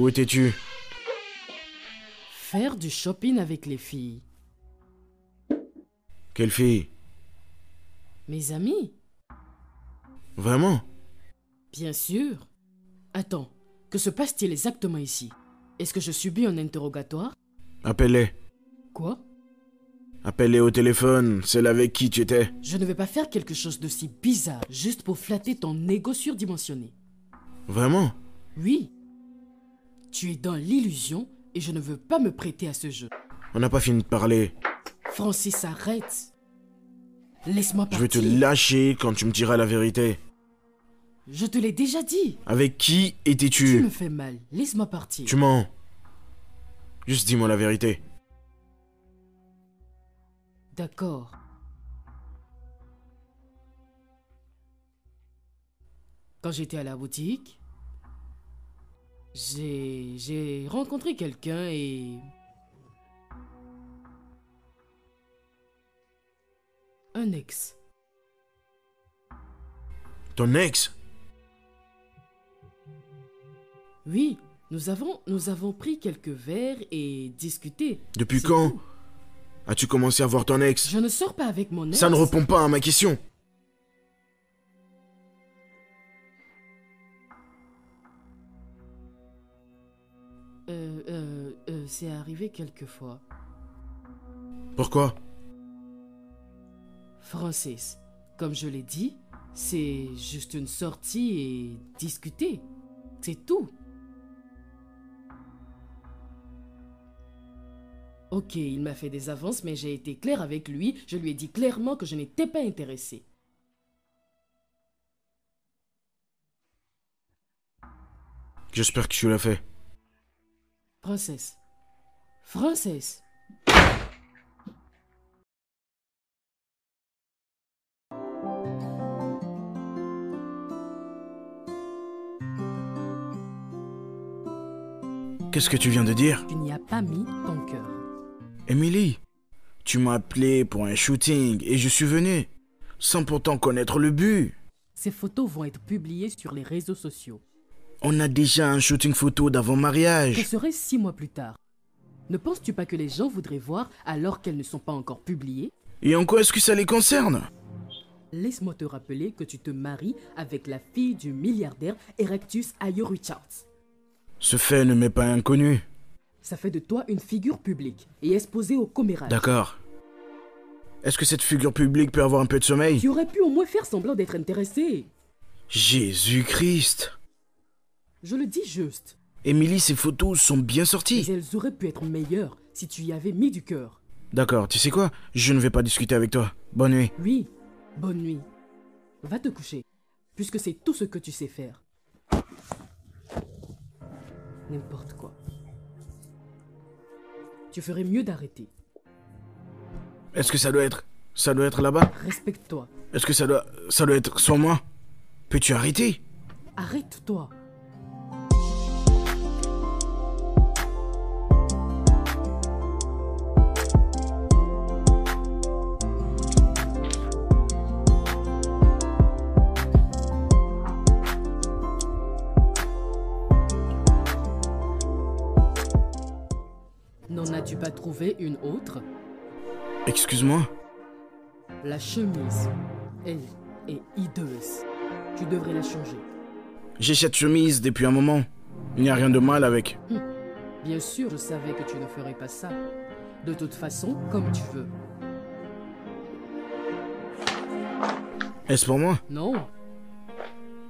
Où étais-tu? Faire du shopping avec les filles. Quelle fille? Mes amis, Vraiment? bien sûr. Attends, que se passe-t-il exactement ici? Est-ce que je subis un interrogatoire? Appelle-les. Quoi? Appelle-les au téléphone, celle avec qui tu étais. Je ne vais pas faire quelque chose de si bizarre juste pour flatter ton ego surdimensionné. Vraiment? Oui. Tu es dans l'illusion et je ne veux pas me prêter à ce jeu. On n'a pas fini de parler. Francis, arrête. Laisse-moi Je partir. vais te lâcher quand tu me diras la vérité. Je te l'ai déjà dit. Avec qui Tu étais-tu? me fais mal. Laisse-moi partir. Tu mens. Juste dis-moi la vérité. D'accord. Quand j'étais à la boutique, j'ai rencontré quelqu'un et... un ex. Ton ex? Oui, nous avons pris quelques verres et discuté. Depuis C'est quand tout. as-tu commencé à voir ton ex? Je ne sors pas avec mon ex. Ça ne répond pas à ma question. C'est arrivé quelques fois. Pourquoi? Francis, comme je l'ai dit, c'est juste une sortie et discuter. C'est tout. Ok, il m'a fait des avances, mais j'ai été clair avec lui. Je lui ai dit clairement que je n'étais pas intéressé. J'espère que tu l'as fait. Francis. Francis. Qu'est-ce que tu viens de dire? Tu n'y as pas mis ton cœur. Emily, tu m'as appelé pour un shooting et je suis venu, sans pourtant connaître le but. Ces photos vont être publiées sur les réseaux sociaux. On a déjà un shooting photo Que d'avant-mariage. serait 6 mois plus tard? Ne penses-tu pas que les gens voudraient voir alors qu'elles ne sont pas encore publiées? Et en quoi est-ce que ça les concerne? Laisse-moi te rappeler que tu te maries avec la fille du milliardaire Erastus Ayo Richards. Ce fait ne m'est pas inconnu. Ça fait de toi une figure publique et exposée au commérage. D'accord. Est-ce que cette figure publique peut avoir un peu de sommeil? Tu aurais pu au moins faire semblant d'être intéressé. Jésus-Christ. Je le dis juste. Emily, ces photos sont bien Mais sorties. elles auraient pu être meilleures si tu y avais mis du cœur. D'accord, tu sais quoi? Je ne vais pas discuter avec toi. Bonne nuit. Oui, bonne nuit. Va te coucher, puisque c'est tout ce que tu sais faire. N'importe quoi. Tu ferais mieux d'arrêter. Est-ce que ça doit être là-bas? Respecte-toi. Est-ce que ça doit être sur moi? Peux-tu arrêter? Arrête-toi. N'en as-tu pas trouvé une autre? Excuse-moi? La chemise, elle est hideuse. Tu devrais la changer. J'ai cette chemise depuis un moment. Il n'y a rien de mal avec. Bien sûr, je savais que tu ne ferais pas ça. De toute façon, comme tu veux. Est-ce pour moi? Non,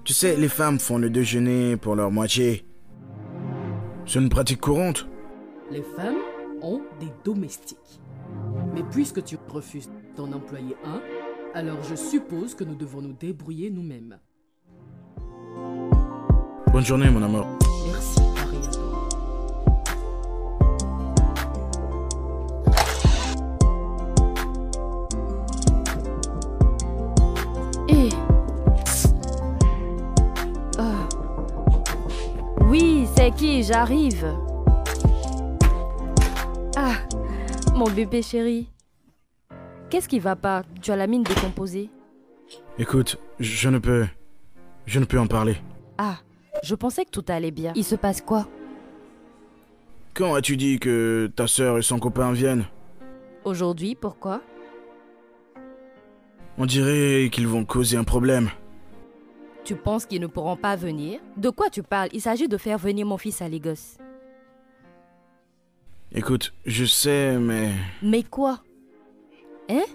Tu sais, les femmes font le déjeuner pour leur moitié. C'est une pratique courante. les femmes ont des domestiques. Mais puisque tu refuses d'en employer un, alors je suppose que nous devons nous débrouiller nous-mêmes. Bonne journée, mon amour. Merci, pareil à toi. Eh. Ah. Oui, c'est qui? J'arrive. Ah, mon bébé chéri. Qu'est-ce qui va pas? Tu as la mine décomposée. Écoute, je ne peux en parler. Ah, je pensais que tout allait bien. Il se passe quoi? Quand as-tu dit que ta sœur et son copain viennent? Aujourd'hui, pourquoi? On dirait qu'ils vont causer un problème. Tu penses qu'ils ne pourront pas venir? De quoi tu parles? Il s'agit de faire venir mon fils à Lagos. Écoute, je sais, mais... Mais quoi? Hein?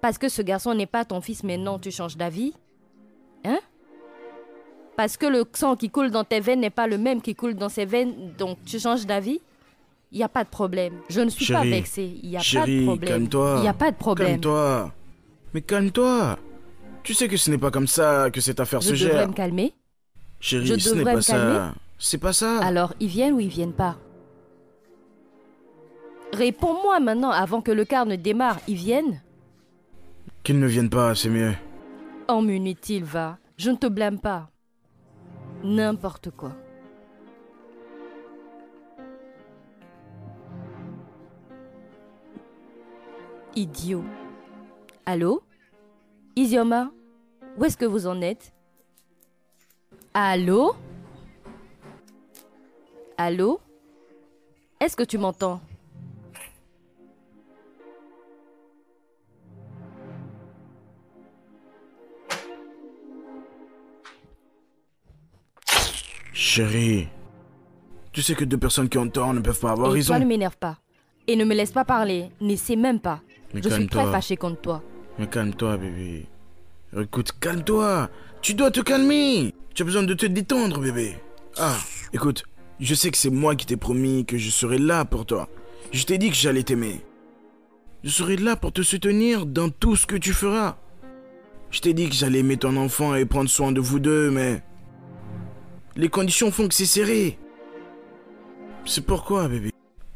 Parce que ce garçon n'est pas ton fils maintenant, tu changes d'avis? Hein? Parce que le sang qui coule dans tes veines n'est pas le même qui coule dans ses veines, donc tu changes d'avis? Il n'y a pas de problème. Je ne suis pas vexée. Il n'y a pas de problème. Calme-toi. Il n'y a pas de problème. Calme-toi. Mais calme-toi. Tu sais que ce n'est pas comme ça que cette affaire se gère. Je devrais me calmer? Chérie, ce n'est pas ça. C'est pas ça. Alors, ils viennent ou ils viennent pas? Réponds-moi maintenant avant que le car ne démarre. Ils viennent? Qu'ils ne viennent pas, c'est mieux. Oh, inutile, va. Je ne te blâme pas. N'importe quoi. Idiot. Allô? Isioma? Où est-ce que vous en êtes? Allô? Allô? Est-ce que tu m'entends? Chérie, tu sais que deux personnes qui ont tort ne peuvent pas avoir raison. Toi ne m'énerve pas. Et ne me laisse pas parler. N'essaie même pas. Mais je suis très fâchée contre toi. Mais calme-toi, bébé. Écoute, calme-toi. Tu dois te calmer. Tu as besoin de te détendre, bébé. Ah, écoute, je sais que c'est moi qui t'ai promis que je serais là pour toi. Je t'ai dit que j'allais t'aimer. Je serai là pour te soutenir dans tout ce que tu feras. Je t'ai dit que j'allais aimer ton enfant et prendre soin de vous deux, mais... les conditions font que c'est serré. C'est pourquoi, bébé.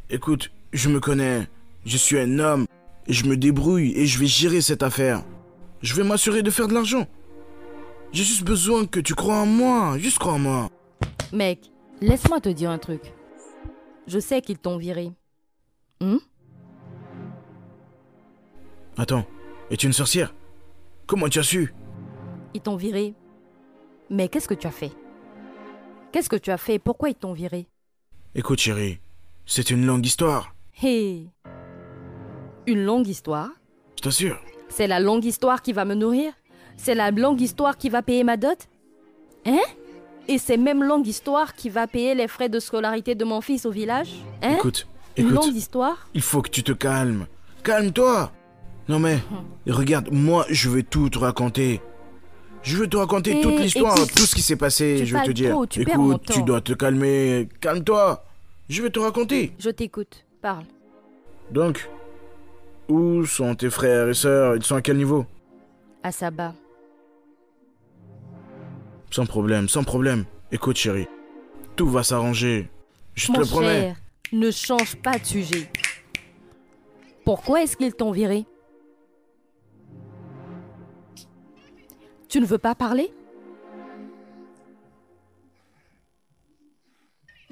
Écoute, je me connais. Je suis un homme. Et je me débrouille et je vais gérer cette affaire. Je vais m'assurer de faire de l'argent. J'ai juste besoin que tu crois en moi. Juste crois en moi. Mec, laisse-moi te dire un truc. Je sais qu'ils t'ont viré. Attends, es-tu une sorcière? Comment tu as su? Ils t'ont viré. Mais qu'est-ce que tu as fait? Qu'est-ce que tu as fait? Pourquoi ils t'ont viré? Écoute, chérie, c'est une longue histoire. Hé! Une longue histoire? Je t'assure. C'est la longue histoire qui va me nourrir? C'est la longue histoire qui va payer ma dot? Hein? Et c'est même longue histoire qui va payer les frais de scolarité de mon fils au village? Hein? Écoute, une longue histoire? Il faut que tu te calmes. Calme-toi. Non mais, regarde, moi je vais tout te raconter. Je veux te raconter toute l'histoire, tout ce qui s'est passé, je vais te dire. Écoute, tu dois te calmer. Calme-toi. Je vais te raconter. Je t'écoute. Parle. Donc, où sont tes frères et sœurs? Ils sont à quel niveau? À Saba. Sans problème, sans problème. Écoute, chérie, tout va s'arranger. Je te le promets. Mon cher, ne change pas de sujet. Pourquoi est-ce qu'ils t'ont viré? Tu ne veux pas parler?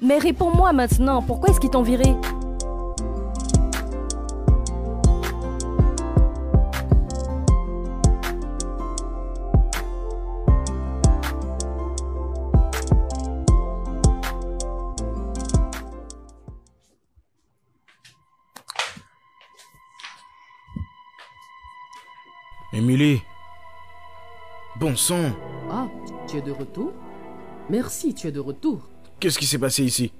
Mais réponds-moi maintenant, pourquoi est-ce qu'ils t'ont viré? Émilie. Bon sang. Ah, tu es de retour? Merci, tu es de retour. Qu'est-ce qui s'est passé ici?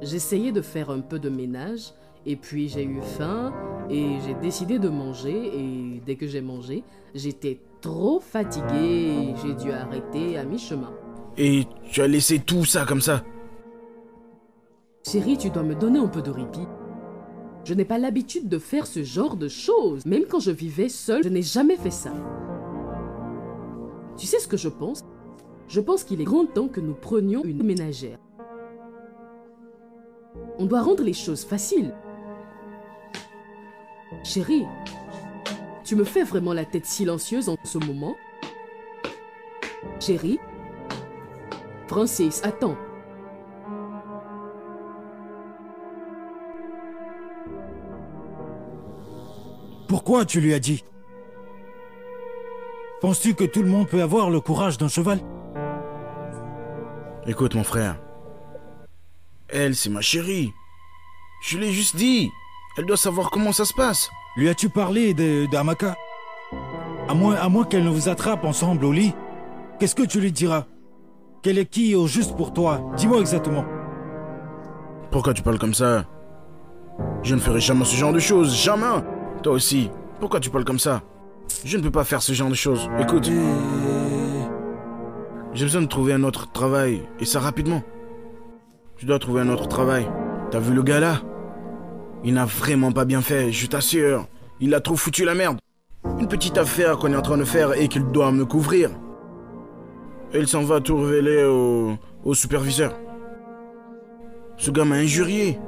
J'essayais de faire un peu de ménage, et puis j'ai eu faim, et j'ai décidé de manger, et dès que j'ai mangé, j'étais trop fatiguée, et j'ai dû arrêter à mi-chemin. Et tu as laissé tout ça comme ça? Chérie, tu dois me donner un peu de répit. Je n'ai pas l'habitude de faire ce genre de choses. Même quand je vivais seule, je n'ai jamais fait ça. Tu sais ce que je pense? Je pense qu'il est grand temps que nous prenions une ménagère. On doit rendre les choses faciles. Chérie, tu me fais vraiment la tête silencieuse en ce moment? Chérie? Francis, attends. Pourquoi tu lui as dit? Penses-tu que tout le monde peut avoir le courage d'un cheval? Écoute mon frère, Elle, c'est ma chérie. Je l'ai juste dit. Elle doit savoir comment ça se passe. Lui as-tu parlé d'Amaka? À moins qu'elle ne vous attrape ensemble au lit. Qu'est-ce que tu lui diras? Quelle est qui au juste pour toi? Dis-moi exactement. Pourquoi tu parles comme ça? Je ne ferai jamais ce genre de choses, jamais. Toi aussi, pourquoi tu parles comme ça? Je ne peux pas faire ce genre de choses. Écoute, j'ai besoin de trouver un autre travail, et ça rapidement. Je dois trouver un autre travail. T'as vu le gars là? Il n'a vraiment pas bien fait, je t'assure. Il a trop foutu la merde. Une petite affaire qu'on est en train de faire et qu'il doit me couvrir. Et il s'en va tout révéler au superviseur. Ce gars m'a injurié.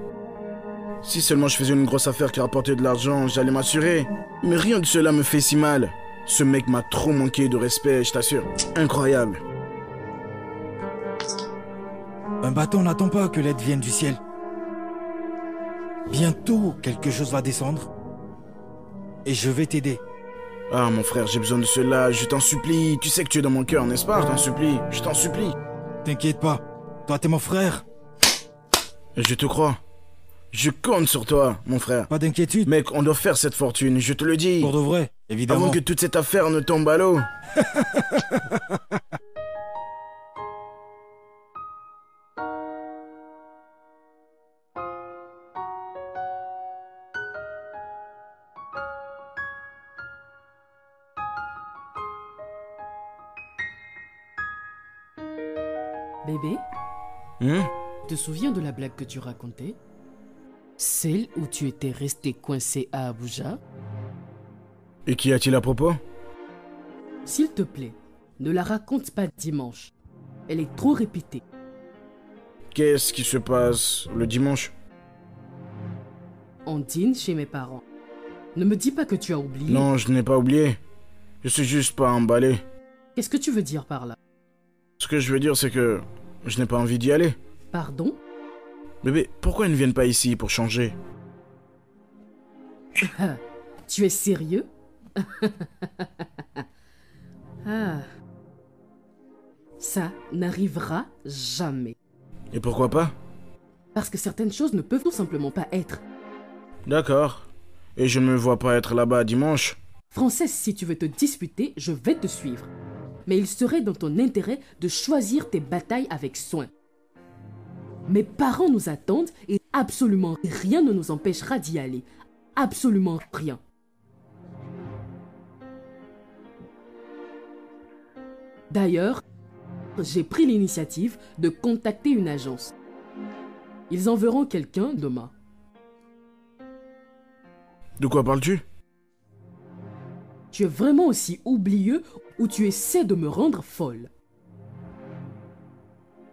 Si seulement je faisais une grosse affaire qui rapportait de l'argent, j'allais m'assurer. Mais rien de cela me fait si mal. Ce mec m'a trop manqué de respect, je t'assure. Incroyable. Un bâton n'attend pas que l'aide vienne du ciel. Bientôt, quelque chose va descendre. Et je vais t'aider. Ah, mon frère, j'ai besoin de cela, je t'en supplie. Tu sais que tu es dans mon cœur, n'est-ce pas? Je t'en supplie, je t'en supplie. T'inquiète pas. Toi, t'es mon frère. Je te crois. Je compte sur toi, mon frère. Pas d'inquiétude. Mec, on doit faire cette fortune, je te le dis. Pour de vrai, évidemment. Avant que toute cette affaire ne tombe à l'eau. Bébé, Hein? te souviens de la blague que tu racontais? Celle où tu étais resté coincé à Abuja? Et qu'y a-t-il à propos? S'il te plaît, ne la raconte pas dimanche. Elle est trop répétée. Qu'est-ce qui se passe le dimanche? On dîne chez mes parents. Ne me dis pas que tu as oublié. Non, je n'ai pas oublié. Je suis juste pas emballé. Qu'est-ce que tu veux dire par là? Ce que je veux dire, c'est que je n'ai pas envie d'y aller. Pardon? Bébé, pourquoi ils ne viennent pas ici pour changer? Tu es sérieux? Ah. Ça n'arrivera jamais. Et pourquoi pas? Parce que certaines choses ne peuvent tout simplement pas être. D'accord. Et je ne me vois pas être là-bas dimanche. Frances, si tu veux te disputer, je vais te suivre. Mais il serait dans ton intérêt de choisir tes batailles avec soin. Mes parents nous attendent et absolument rien ne nous empêchera d'y aller. Absolument rien. D'ailleurs, j'ai pris l'initiative de contacter une agence. Ils enverront quelqu'un demain. De quoi parles-tu? Tu es vraiment aussi oublieux ou tu essaies de me rendre folle?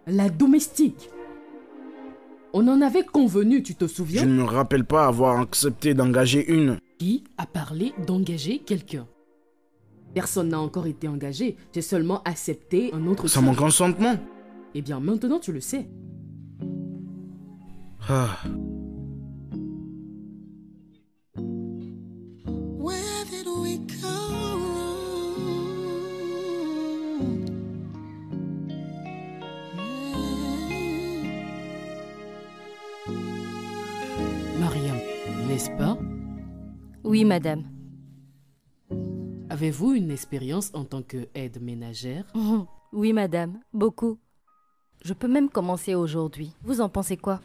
La domestique. On en avait convenu, tu te souviens? Je ne me rappelle pas avoir accepté d'engager une. Qui a parlé d'engager quelqu'un? Personne n'a encore été engagé, j'ai seulement accepté un autre... Sans mon consentement? Eh bien, maintenant tu le sais. Ah. Where did we go? Mariam, n'est-ce pas? Oui, madame. Avez-vous une expérience en tant qu'aide ménagère? Oui, madame, beaucoup. Je peux même commencer aujourd'hui. Vous en pensez quoi?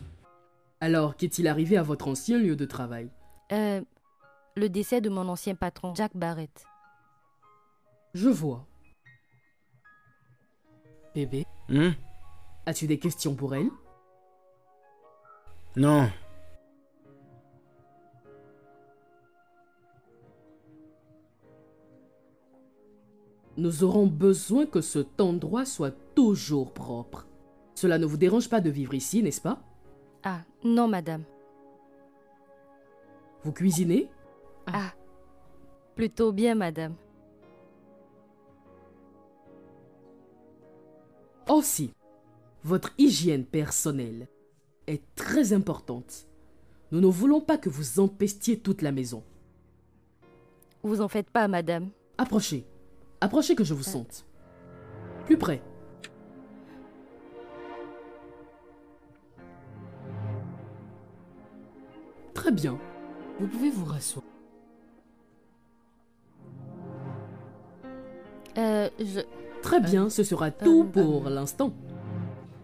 Alors, qu'est-il arrivé à votre ancien lieu de travail? Le décès de mon ancien patron, Jack Barrett. Je vois. Bébé, Hein? as-tu des questions pour elle? Non. Nous aurons besoin que cet endroit soit toujours propre. Cela ne vous dérange pas de vivre ici, n'est-ce pas? Ah, non, madame. Vous cuisinez? Ah, plutôt bien, madame. Aussi, votre hygiène personnelle est très importante. Nous ne voulons pas que vous empestiez toute la maison. Vous en faites pas, madame. Approchez. Approchez que je vous sente. Plus près. Très bien. Vous pouvez vous rasseoir. Très bien, ce sera tout pour l'instant.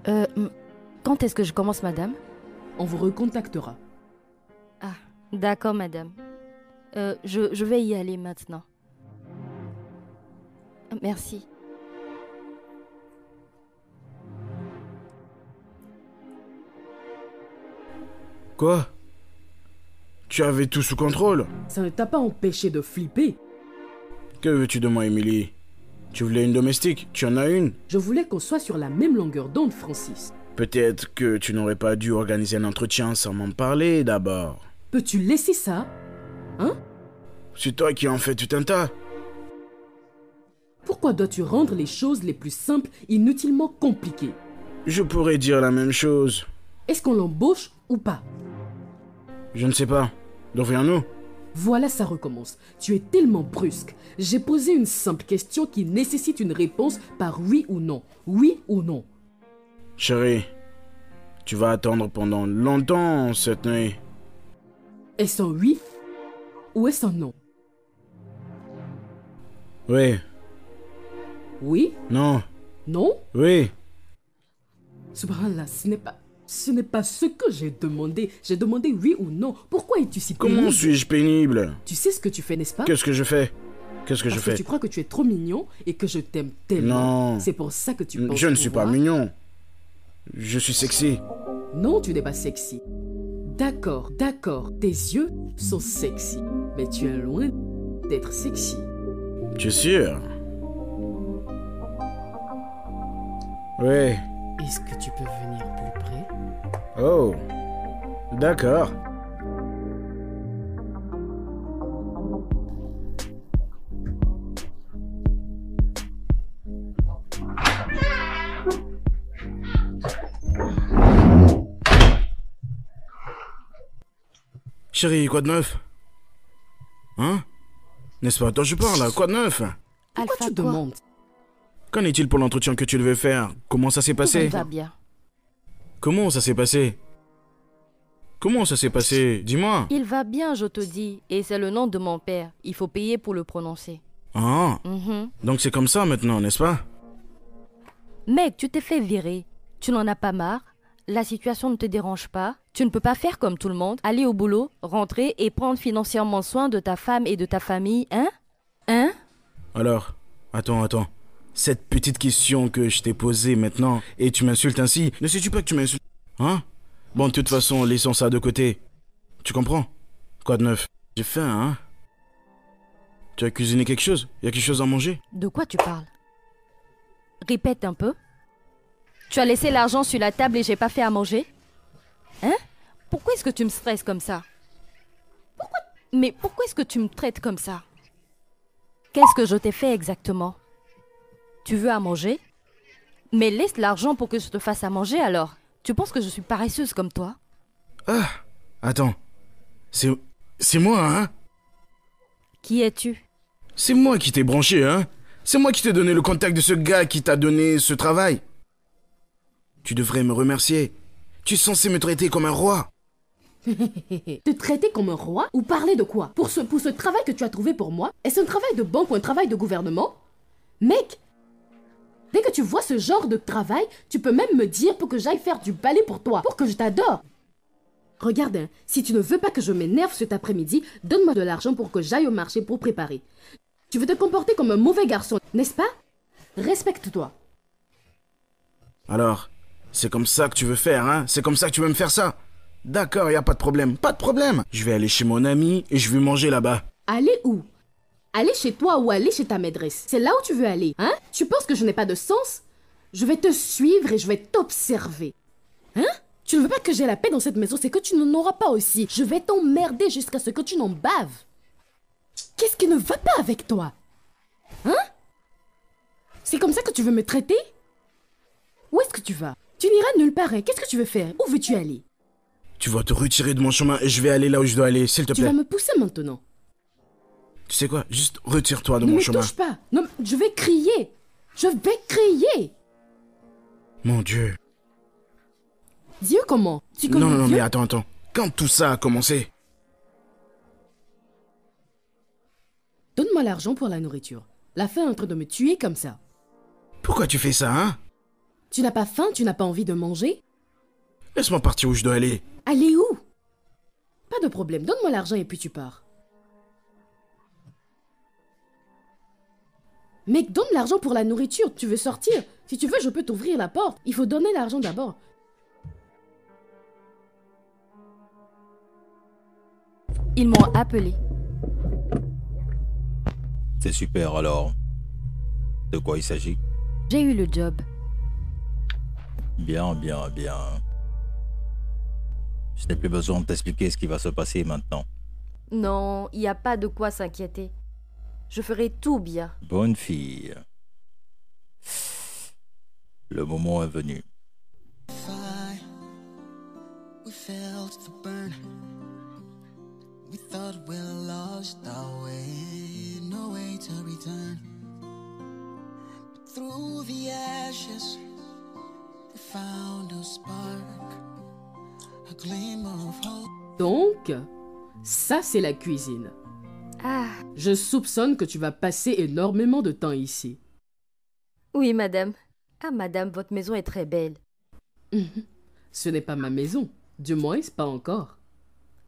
Quand est-ce que je commence, madame? On vous recontactera. Ah, d'accord, madame. Je vais y aller maintenant. Merci. Quoi? Tu avais tout sous contrôle? Ça ne t'a pas empêché de flipper. Que veux-tu de moi, Emily? Tu voulais une domestique? Tu en as une? Je voulais qu'on soit sur la même longueur d'onde, Francis. Peut-être que tu n'aurais pas dû organiser un entretien sans m'en parler d'abord. Peux-tu laisser ça? Hein? C'est toi qui en fais tout un tas. Pourquoi dois-tu rendre les choses les plus simples inutilement compliquées? Je pourrais dire la même chose. Est-ce qu'on l'embauche ou pas? Je ne sais pas. D'où viens-nous? Voilà, ça recommence. Tu es tellement brusque. J'ai posé une simple question qui nécessite une réponse par oui ou non. Oui ou non. Chérie, tu vas attendre pendant longtemps cette nuit. Est-ce un oui ou est-ce un non? Oui. Oui? Non. Non? Oui. Subhanallah, ce n'est pas ce que j'ai demandé. J'ai demandé oui ou non. Pourquoi es-tu si pénible? Comment suis-je pénible? Tu sais ce que tu fais, n'est-ce pas? Qu'est-ce que je fais? Qu'est-ce que je Parce que fais? tu crois que tu es trop mignon et que je t'aime tellement. Non. C'est pour ça que tu penses Je ne suis pas pouvoir. mignon. Je suis sexy. Non, tu n'es pas sexy. D'accord, d'accord. Tes yeux sont sexy. Mais tu es loin d'être sexy. Tu es sûr? Oui. Est-ce que tu peux venir plus près? Oh. D'accord. Chérie, quoi de neuf? Hein? N'est-ce pas à toi je parle, là? Quoi de neuf? Pourquoi Alpha, tu quoi? demandes? Qu'en est-il pour l'entretien que tu devais faire? Comment ça s'est Tout passé? va bien. Comment ça s'est passé? Comment ça s'est passé? Dis-moi. Il va bien, je te dis. Et c'est le nom de mon père. Il faut payer pour le prononcer. Ah, Mhm. donc c'est comme ça maintenant, n'est-ce pas? Mec, tu t'es fait virer. Tu n'en as pas marre? La situation ne te dérange pas? Tu ne peux pas faire comme tout le monde, aller au boulot, rentrer et prendre financièrement soin de ta femme et de ta famille, hein? Hein? Alors, attends. Cette petite question que je t'ai posée maintenant, et tu m'insultes ainsi, ne sais-tu pas que tu m'insultes? Hein? Bon, de toute façon, laissons ça de côté. Tu comprends? Quoi de neuf? J'ai faim, hein? Tu as cuisiné quelque chose? Y a quelque chose à manger? De quoi tu parles? Répète un peu. Tu as laissé l'argent sur la table et j'ai pas fait à manger? Hein? Pourquoi est-ce que tu me stresses comme ça? Mais pourquoi est-ce que tu me traites comme ça? Qu'est-ce que je t'ai fait exactement? Tu veux à manger? Mais laisse l'argent pour que je te fasse à manger alors. Tu penses que je suis paresseuse comme toi? Ah! Attends. C'est moi, hein? Qui es-tu? C'est moi qui t'ai branché, hein? C'est moi qui t'ai donné le contact de ce gars qui t'a donné ce travail. Tu devrais me remercier. Tu es censé me traiter comme un roi. Te traiter comme un roi ou parler de quoi? Pour ce travail que tu as trouvé pour moi? Est-ce un travail de banque ou un travail de gouvernement? Mec, dès que tu vois ce genre de travail, tu peux même me dire pour que j'aille faire du balai pour toi, pour que je t'adore. Regarde, hein, si tu ne veux pas que je m'énerve cet après-midi, donne-moi de l'argent pour que j'aille au marché pour préparer. Tu veux te comporter comme un mauvais garçon, n'est-ce pas? Respecte-toi. Alors, c'est comme ça que tu veux faire, hein? C'est comme ça que tu veux me faire ça? D'accord, y a pas de problème. Pas de problème. Je vais aller chez mon ami et je vais manger là-bas. Aller où? Aller chez toi ou aller chez ta maîtresse? C'est là où tu veux aller, hein? Tu penses que je n'ai pas de sens? Je vais te suivre et je vais t'observer. Hein? Tu ne veux pas que j'ai la paix dans cette maison, c'est que tu n'en auras pas aussi. Je vais t'emmerder jusqu'à ce que tu n'en baves. Qu'est-ce qui ne va pas avec toi? Hein? C'est comme ça que tu veux me traiter? Où est-ce que tu vas? Tu n'iras nulle part, hein? Qu'est-ce que tu veux faire? Où veux-tu aller? Tu vas te retirer de mon chemin et je vais aller là où je dois aller, s'il te Tu plaît. vas me pousser maintenant. Tu sais quoi? Juste retire-toi de Ne mon me chemin. touche pas. Non, je vais crier. Je vais crier. Mon Dieu. Dieu comment? Tu connais Non, Dieu? mais attends. Quand tout ça a commencé, donne-moi l'argent pour la nourriture. La faim est en train de me tuer comme ça. Pourquoi tu fais ça, hein? Tu n'as pas faim? Tu n'as pas envie de manger? Laisse-moi partir où je dois aller. Aller où? Pas de problème, donne-moi l'argent et puis tu pars. Mec, donne l'argent pour la nourriture, tu veux sortir. Si tu veux, je peux t'ouvrir la porte. Il faut donner l'argent d'abord. Ils m'ont appelé. C'est super alors. De quoi il s'agit? J'ai eu le job. Bien, bien, bien. Je n'ai plus besoin de t'expliquer ce qui va se passer maintenant. Non, il n'y a pas de quoi s'inquiéter. Je ferai tout bien. Bonne fille. Le moment est venu. Fire, we felt the burn. We thought we lost our way, no way to return. But through the ashes, we found a spark, a glimmer of hope. Donc, ça c'est la cuisine. Ah, Je soupçonne que tu vas passer énormément de temps ici. oui, madame. Ah, madame, votre maison est très belle. Ce n'est pas ma maison, du moins pas encore.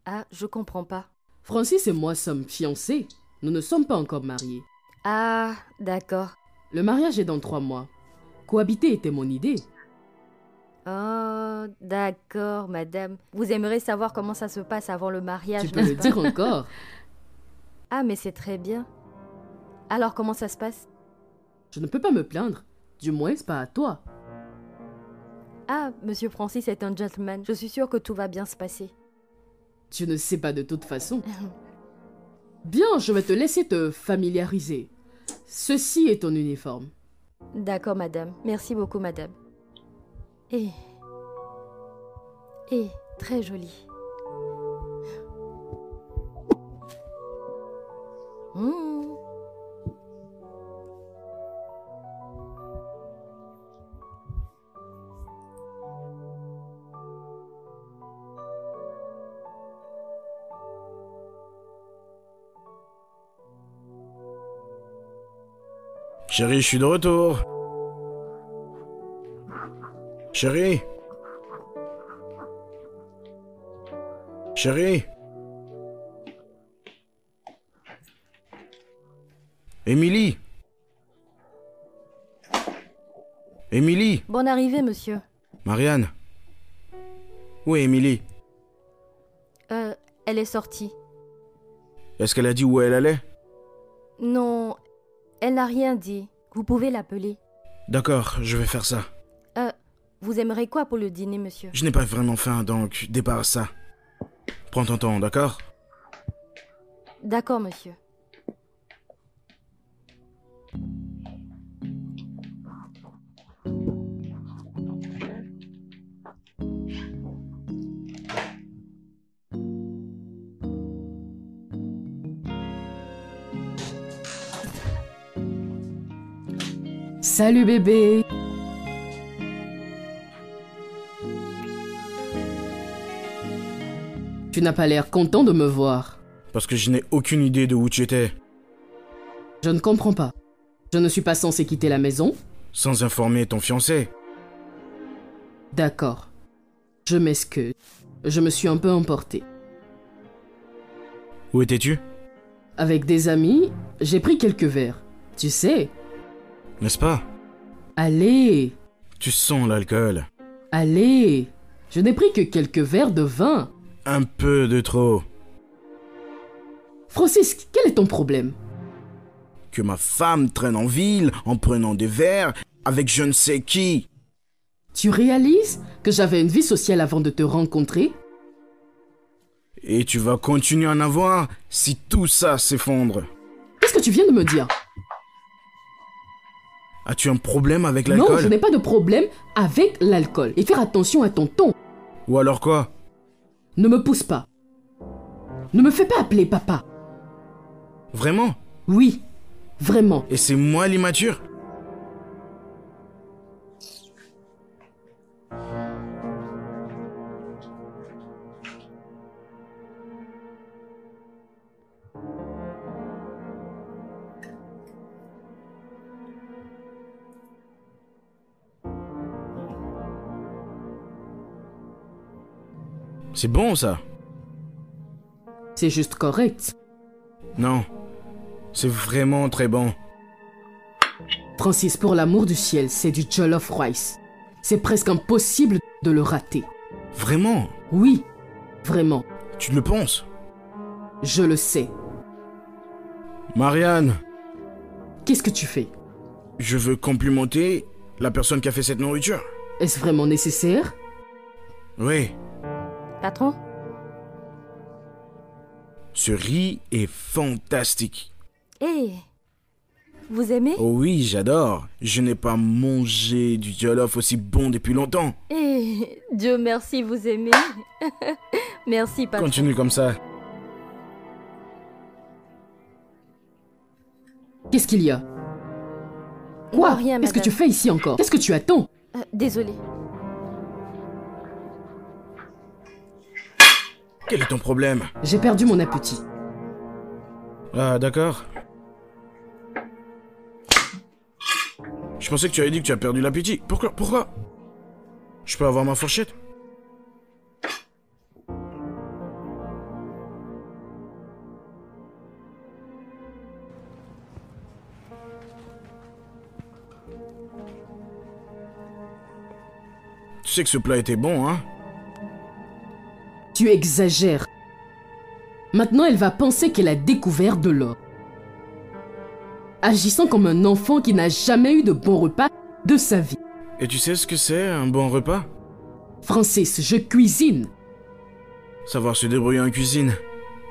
Ah, je comprends pas. Francis et moi sommes fiancés, nous ne sommes pas encore mariés. Ah, d'accord. Le mariage est dans 3 mois. Cohabiter était mon idée. Oh, d'accord, madame. Vous aimeriez savoir comment ça se passe avant le mariage, Tu peux le n'est-ce pas? dire encore. Ah, mais c'est très bien. Alors, comment ça se passe? Je ne peux pas me plaindre, du moins pas à toi. Ah, monsieur Francis est un gentleman. Je suis sûre que tout va bien se passer. Tu ne sais pas de toute façon. Bien, je vais te laisser te familiariser. Ceci est ton uniforme. D'accord, madame. Merci beaucoup, madame. Et très joli. Mmh. Chérie, je suis de retour. Chérie. Chérie. Émilie. Émilie. Bonne arrivée, monsieur. Marianne. Où est Émilie? Elle est sortie. Est-ce qu'elle a dit où elle allait? Non, elle n'a rien dit. Vous pouvez l'appeler. D'accord, je vais faire ça. Vous aimerez quoi pour le dîner, monsieur? Je n'ai pas vraiment faim, donc débarrasse ça. Prends ton temps, d'accord? D'accord, monsieur. Salut bébé. Tu n'as pas l'air content de me voir. Parce que je n'ai aucune idée de où tu étais. Je ne comprends pas. Je ne suis pas censé quitter la maison? Sans informer ton fiancé. D'accord. Je m'excuse. Je me suis un peu emporté. Où étais-tu? Avec des amis, j'ai pris quelques verres. Tu sais. N'est-ce pas? Allez, Tu sens l'alcool. allez. Je n'ai pris que quelques verres de vin. Un peu de trop. Francis, quel est ton problème? Que ma femme traîne en ville en prenant des verres avec je ne sais qui. Tu réalises que j'avais une vie sociale avant de te rencontrer? Et tu vas continuer à en avoir si tout ça s'effondre. Qu'est-ce que tu viens de me dire? As-tu un problème avec Non, l'alcool? je n'ai pas de problème avec l'alcool. Et faire attention à ton ton. Ou alors quoi? Ne me pousse pas. Ne me fais pas appeler papa. Vraiment? Oui, vraiment. Et c'est moi l'immature? C'est bon ça? C'est juste correct. Non. C'est vraiment très bon. Francis, pour l'amour du ciel, c'est du jollof rice. C'est presque impossible de le rater. Vraiment? Oui, vraiment. Tu le penses? Je le sais. Marianne, Qu'est-ce que tu fais? je veux complimenter la personne qui a fait cette nourriture. Est-ce vraiment nécessaire? Oui, Patron? ce riz est fantastique. Eh, vous aimez? Oh oui, j'adore. Je n'ai pas mangé du jollof aussi bon depuis longtemps. Eh, Dieu merci, vous aimez. Merci, patron. Continue comme ça. Qu'est-ce qu'il y a? Quoi? Rien, Qu'est-ce que madame. tu fais ici encore? Qu'est-ce que tu attends? Désolée. Quel est ton problème? J'ai perdu mon appétit. Ah, d'accord. Je pensais que tu avais dit que tu as perdu l'appétit. Pourquoi? Je peux avoir ma fourchette? Tu sais que ce plat était bon, hein? Tu exagères. Maintenant, elle va penser qu'elle a découvert de l'or. Agissant comme un enfant qui n'a jamais eu de bon repas de sa vie. Et tu sais ce que c'est, un bon repas? Francis, je cuisine. Savoir se débrouiller en cuisine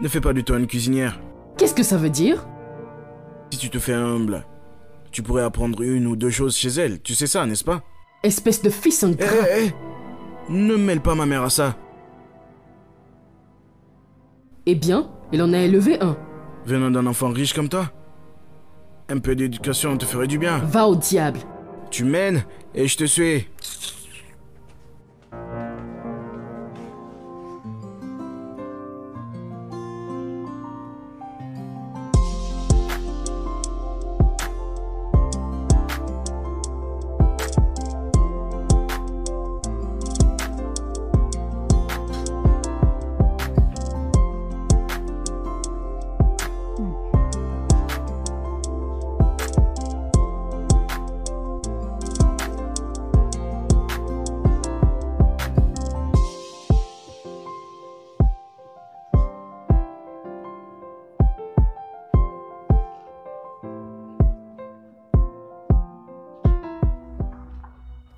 ne fait pas du tout une cuisinière. Qu'est-ce que ça veut dire? Si tu te fais humble, tu pourrais apprendre une ou deux choses chez elle. Tu sais ça, n'est-ce pas? Espèce de fils ingrat. Ne mêle pas ma mère à ça. Eh bien, il en a élevé un. Venant d'un enfant riche comme toi, un peu d'éducation te ferait du bien. Va au diable. Tu mènes et je te suis.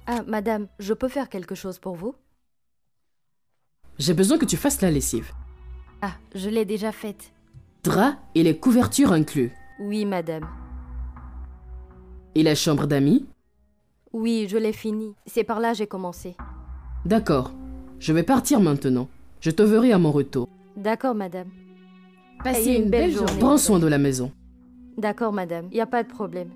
Ah, madame, je peux faire quelque chose pour vous? J'ai besoin que tu fasses la lessive. Ah, je l'ai déjà faite. Draps et les couvertures inclus. Oui, madame. Et la chambre d'amis? Oui, je l'ai fini. C'est par là que j'ai commencé. D'accord. Je vais partir maintenant. Je te verrai à mon retour. D'accord, madame. Passez Ayez une belle journée. Prends soin de la maison. D'accord, madame. Il n'y a pas de problème.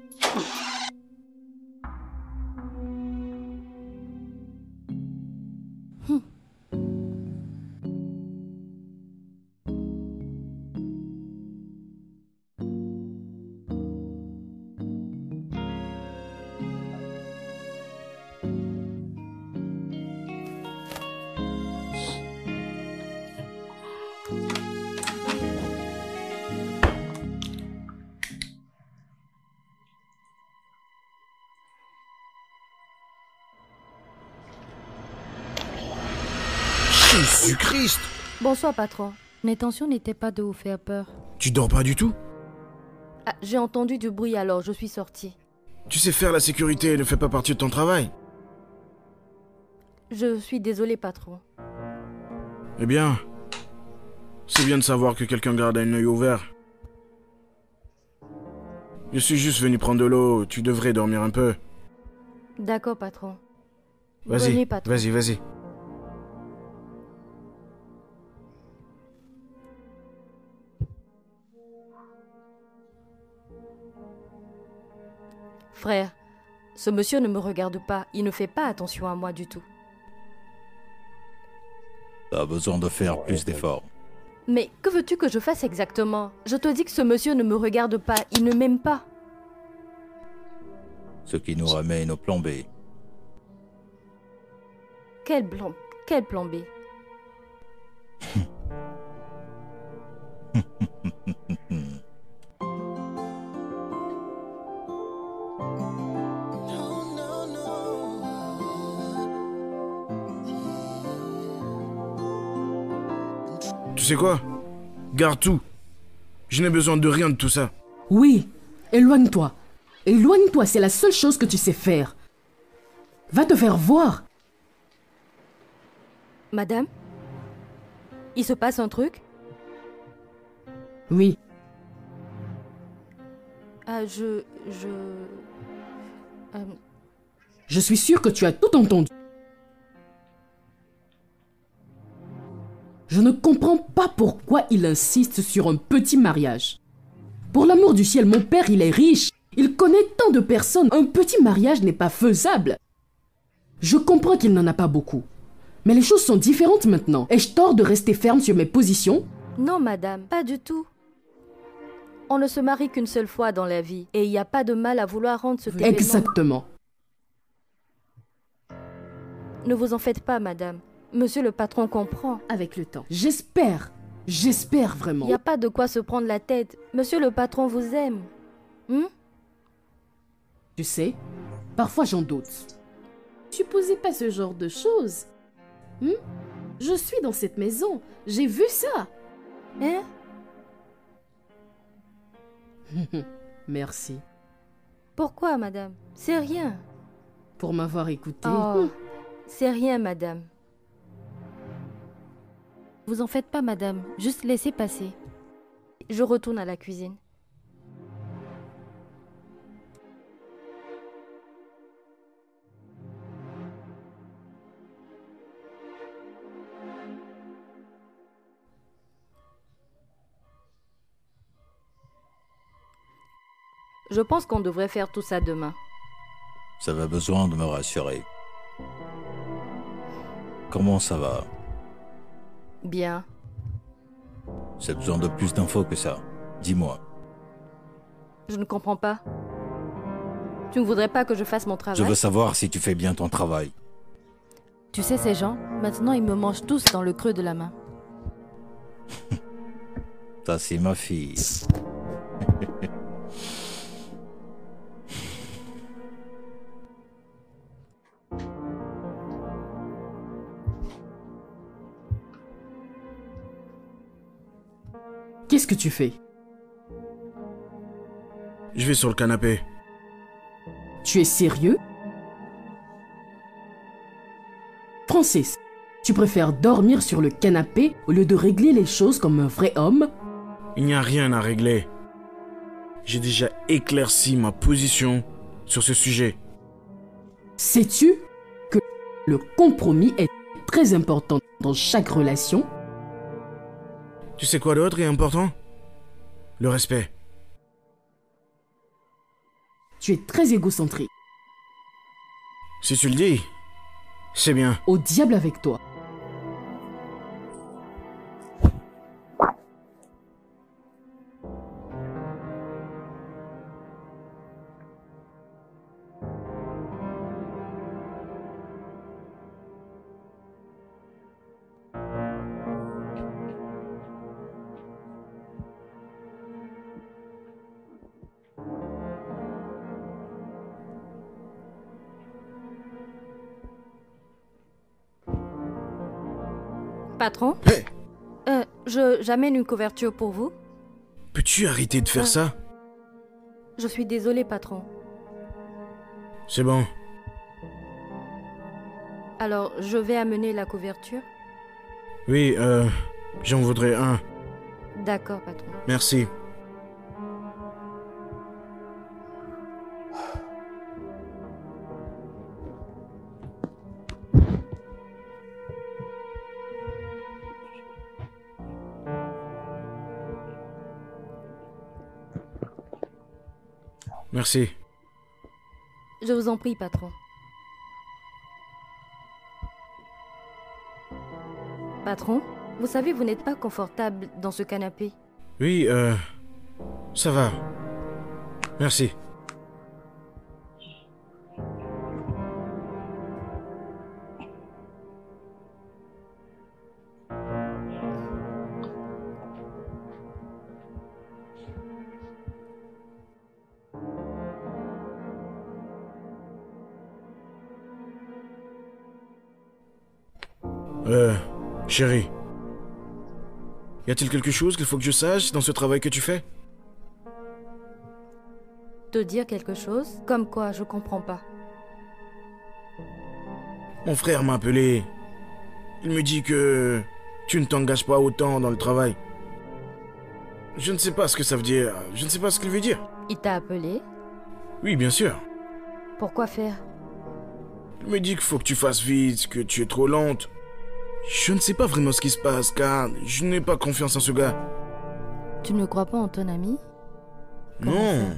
Jésus-Christ! Bonsoir, patron. Mes intentions n'étaient pas de vous faire peur. Tu dors pas du tout? Ah, j'ai entendu du bruit alors je suis sortie. Tu sais faire la sécurité et ne fais pas partie de ton travail. Je suis désolée, patron. Eh bien, c'est bien de savoir que quelqu'un garde un œil ouvert. Je suis juste venu prendre de l'eau, tu devrais dormir un peu. D'accord, patron. Bonne Vas-y, nuit, patron. vas-y. Frère, ce monsieur ne me regarde pas. Il ne fait pas attention à moi du tout. T'as besoin de faire plus d'efforts. Mais que veux-tu que je fasse exactement? Je te dis que ce monsieur ne me regarde pas. Il ne m'aime pas. Ce qui nous ramène au plan B. Quel plan B? sais quoi? Garde tout. Je n'ai besoin de rien de tout ça. Oui, éloigne-toi. Éloigne-toi, c'est la seule chose que tu sais faire. Va te faire voir. Madame? Il se passe un truc? Oui, Ah, je suis sûre que tu as tout entendu. Je ne comprends pas pourquoi il insiste sur un petit mariage. Pour l'amour du ciel, mon père, il est riche. Il connaît tant de personnes. Un petit mariage n'est pas faisable. Je comprends qu'il n'en a pas beaucoup. Mais les choses sont différentes maintenant. Ai-je tort de rester ferme sur mes positions? Non, madame, pas du tout. On ne se marie qu'une seule fois dans la vie. Et il n'y a pas de mal à vouloir rendre ce événement. Exactement. Ne vous en faites pas, madame. Monsieur le patron comprend. Avec le temps. J'espère. J'espère Il vraiment. n'y a pas de quoi se prendre la tête. Monsieur le patron vous aime. Tu sais, parfois j'en doute. Supposez pas ce genre de choses. Je suis dans cette maison. J'ai vu ça. Hein? Merci Pourquoi, madame? C'est rien. pour m'avoir écouté. Oh, c'est rien, madame. Vous en faites pas, madame. Juste laissez passer. Je retourne à la cuisine. Je pense qu'on devrait faire tout ça demain. Ça va besoin de me rassurer. Comment ça va? Bien. J'ai besoin de plus d'infos que ça. Dis-moi. Je ne comprends pas. Tu ne voudrais pas que je fasse mon travail? Je veux savoir si tu fais bien ton travail. Tu sais, ces gens, maintenant ils me mangent tous dans le creux de la main. Ça, c'est ma fille. Qu'est-ce que tu fais? Je vais sur le canapé. Tu es sérieux? Francis, tu préfères dormir sur le canapé au lieu de régler les choses comme un vrai homme? Il n'y a rien à régler. J'ai déjà éclairci ma position sur ce sujet. Sais-tu que le compromis est très important dans chaque relation? Tu sais quoi d'autre est important? Le respect. Tu es très égocentrique. Si tu le dis, c'est bien. Au diable avec toi. Patron? Hé, J'amène une couverture pour vous. peux-tu arrêter de faire ça? Je suis désolée, patron. C'est bon. Alors, je vais amener la couverture? Oui, j'en voudrais un. D'accord, patron. Merci. Merci. Je vous en prie, patron. Patron, vous savez, vous n'êtes pas confortable dans ce canapé. Oui, ça va. Merci. Chérie. Y a-t-il quelque chose qu'il faut que je sache dans ce travail que tu fais? Te dire quelque chose? Comme quoi, je comprends pas. Mon frère m'a appelé. Il me dit que tu ne t'engages pas autant dans le travail. Je ne sais pas ce que ça veut dire. Je ne sais pas ce qu'il veut dire. Il t'a appelé? Oui, bien sûr. Pourquoi faire? Il me dit qu'il faut que tu fasses vite, que tu es trop lente. Je ne sais pas vraiment ce qui se passe, car je n'ai pas confiance en ce gars. Tu ne crois pas en ton ami? Comment Non. ça?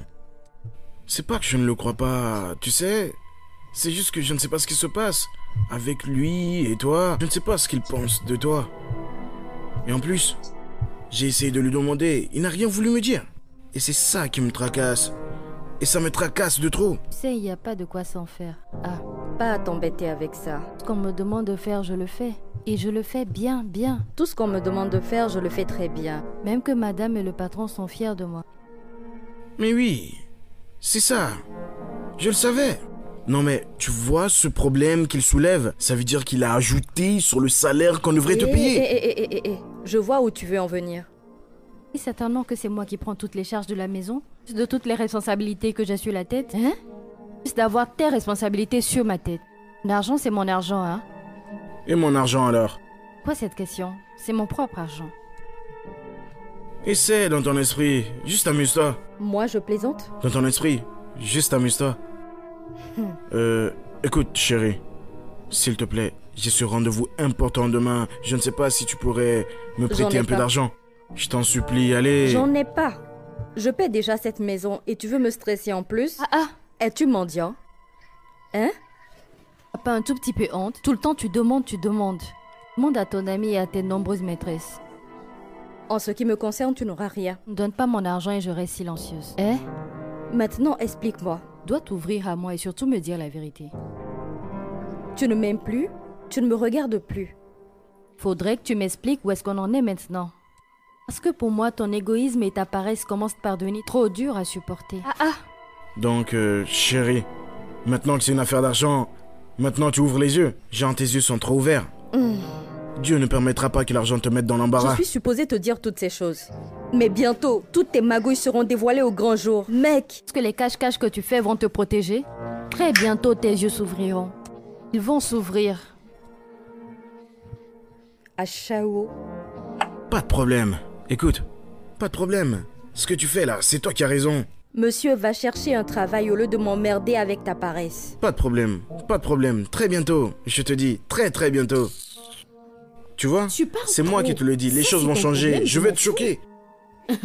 C'est pas que je ne le crois pas, tu sais. C'est juste que je ne sais pas ce qui se passe avec lui et toi. Je ne sais pas ce qu'il pense de toi. Et en plus, j'ai essayé de lui demander, il n'a rien voulu me dire. Et c'est ça qui me tracasse. Et ça me tracasse de trop. Tu sais, il n'y a pas de quoi s'en faire. Ah, pas à t'embêter avec ça. Ce qu'on me demande de faire, je le fais. Et je le fais bien, bien. Tout ce qu'on me demande de faire, je le fais très bien. Même que madame et le patron sont fiers de moi. Mais oui, c'est ça. Je le savais. Non mais, tu vois ce problème qu'il soulève? Ça veut dire qu'il a ajouté sur le salaire qu'on devrait te payer. Je vois où tu veux en venir. Et certainement que c'est moi qui prends toutes les charges de la maison, de toutes les responsabilités que j'ai sur la tête, hein? Juste d'avoir tes responsabilités sur ma tête. L'argent, c'est mon argent, hein? Et mon argent alors? Quoi cette question? C'est mon propre argent. Essaie dans ton esprit, juste amuse-toi. Moi, je plaisante? Dans ton esprit, juste amuse-toi. Écoute, chérie, s'il te plaît, j'ai ce rendez-vous important demain. Je ne sais pas si tu pourrais me prêter un peu d'argent. Je t'en supplie, allez. J'en ai pas. Je paie déjà cette maison et tu veux me stresser en plus? Es-tu mendiant? Hein? Pas un tout petit peu honte? Tout le temps tu demandes, tu demandes. Demande à ton ami et à tes nombreuses maîtresses. En ce qui me concerne, tu n'auras rien. Donne pas mon argent et je reste silencieuse. Hein? Maintenant, explique-moi. Dois t'ouvrir à moi et surtout me dire la vérité. Tu ne m'aimes plus? Tu ne me regardes plus. Faudrait que tu m'expliques où est-ce qu'on en est maintenant. Parce que pour moi, ton égoïsme et ta paresse commencent par devenir trop durs à supporter. Donc, chérie, maintenant que c'est une affaire d'argent, maintenant tu ouvres les yeux. Genre, tes yeux sont trop ouverts. Dieu ne permettra pas que l'argent te mette dans l'embarras. Je suis supposée te dire toutes ces choses. Mais bientôt, toutes tes magouilles seront dévoilées au grand jour. Mec! Est-ce que les cache-cache que tu fais vont te protéger? Très bientôt, tes yeux s'ouvriront. Ils vont s'ouvrir. À Chao. Pas de problème. Écoute, pas de problème. Ce que tu fais là, c'est toi qui as raison. Monsieur va chercher un travail au lieu de m'emmerder avec ta paresse. Pas de problème, pas de problème. Très bientôt, je te dis, très très bientôt. Tu vois, c'est moi qui te le dis, les choses vont changer, je vais te choquer.